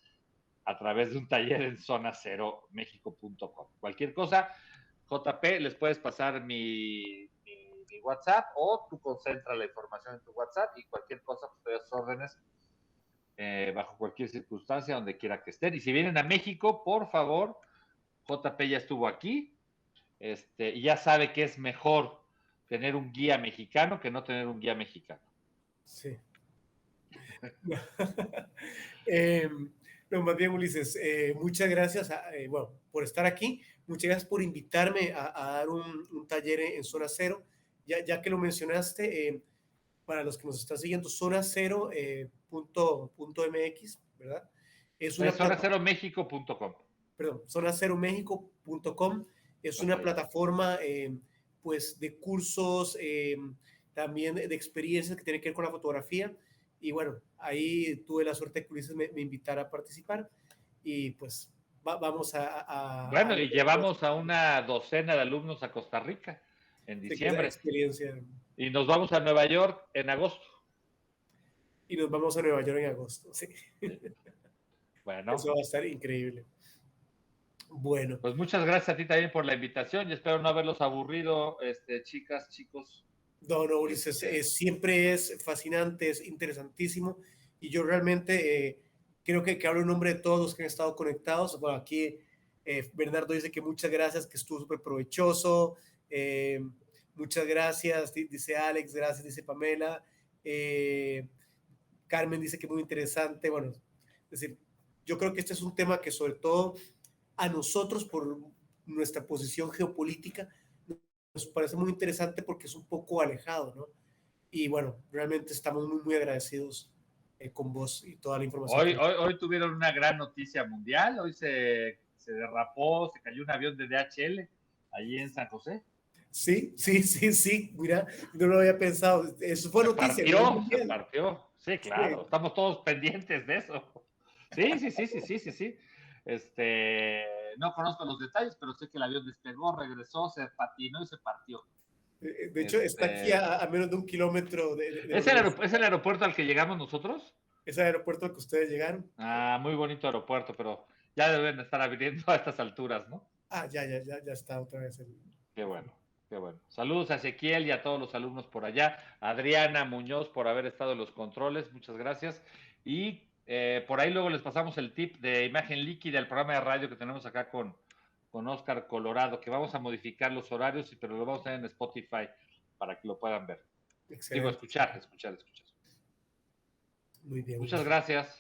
a través de un taller en zonaceromexico.com. Cualquier cosa, JP, les puedes pasar mi WhatsApp o tú concentras la información en tu WhatsApp y cualquier cosa, pues te das órdenes bajo cualquier circunstancia, donde quiera que estén. Y si vienen a México, por favor, JP ya estuvo aquí y ya sabe que es mejor tener un guía mexicano que no tener un guía mexicano. Sí. eh, no, más bien, Ulises, muchas gracias bueno, por estar aquí. Muchas gracias por invitarme a dar un taller en Zona Cero. Ya que lo mencionaste, para los que nos están siguiendo, Zona Cero punto MX, ¿verdad? Es una Es plataforma, zonaceromexico.com. perdón, zonaceromexico.com es una Ok. plataforma pues de cursos, también de experiencias que tienen que ver con la fotografía. Y bueno, ahí tuve la suerte de que Ulises me invitara a participar y pues vamos a Bueno, y lograr llevamos a una docena de alumnos a Costa Rica en de que esa diciembre experiencia. y nos vamos a Nueva York en agosto. Y nos vamos a Nueva York en agosto. Sí. ¿Sí? Eso Bueno, va a estar increíble. Bueno, pues muchas gracias a ti también por la invitación y espero no haberlos aburrido, chicas, chicos. no, no, Ulises, Este, siempre es fascinante, es interesantísimo y yo realmente creo que hablo en nombre de todos los que han estado conectados. Bueno, aquí Bernardo dice que muchas gracias, que estuvo súper provechoso. eh, Muchas gracias, dice Alex, gracias, dice Pamela. Carmen dice que muy interesante. Bueno, es decir, yo creo que este es un tema que sobre todo a nosotros por nuestra posición geopolítica nos parece muy interesante porque es un poco alejado, ¿no? Y bueno, realmente estamos muy, muy agradecidos con vos y toda la información Hoy, que... hoy, hoy tuvieron una gran noticia mundial, hoy se derrapó, se cayó un avión de DHL allí en San José. Sí, sí, sí, sí, mira, no lo había pensado. Eso fue noticia a nivel Se mundial. partió. Sí, claro, Sí. estamos todos pendientes de eso. Sí, sí, sí, sí, sí, sí, sí. No conozco los detalles, pero sé que el avión despegó, regresó, se patinó y se partió. De hecho, está aquí a menos de 1 kilómetro de la ¿Es el universidad. aeropuerto al que llegamos nosotros? Ese aeropuerto al que ustedes llegaron. Ah, muy bonito aeropuerto, pero ya deben estar abriendo a estas alturas, ¿no? Ah, ya está otra vez. Qué bueno, qué bueno. Saludos a Ezequiel y a todos los alumnos por allá. Adriana Muñoz por haber estado en los controles, muchas gracias. Y por ahí luego les pasamos el tip de imagen líquida, el programa de radio que tenemos acá con Oscar Colorado, que vamos a modificar los horarios, pero lo vamos a tener en Spotify para que lo puedan ver. Digo, Excelente. escuchar. Muy bien, muy Muchas bien. gracias.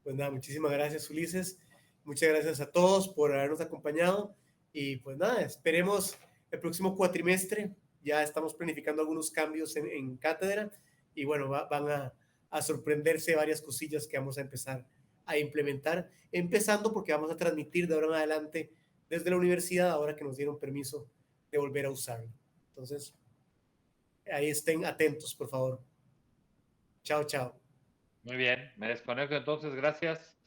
Pues nada, muchísimas gracias, Ulises. Muchas gracias a todos por habernos acompañado. Y pues nada, esperemos el próximo cuatrimestre. Ya estamos planificando algunos cambios en cátedra. Y bueno, van a sorprenderse varias cosillas que vamos a empezar a implementar. Empezando porque vamos a transmitir de ahora en adelante desde la universidad, ahora que nos dieron permiso de volver a usarlo. Entonces, ahí estén atentos, por favor. Chao, chao. Muy bien, me desconecto entonces, gracias.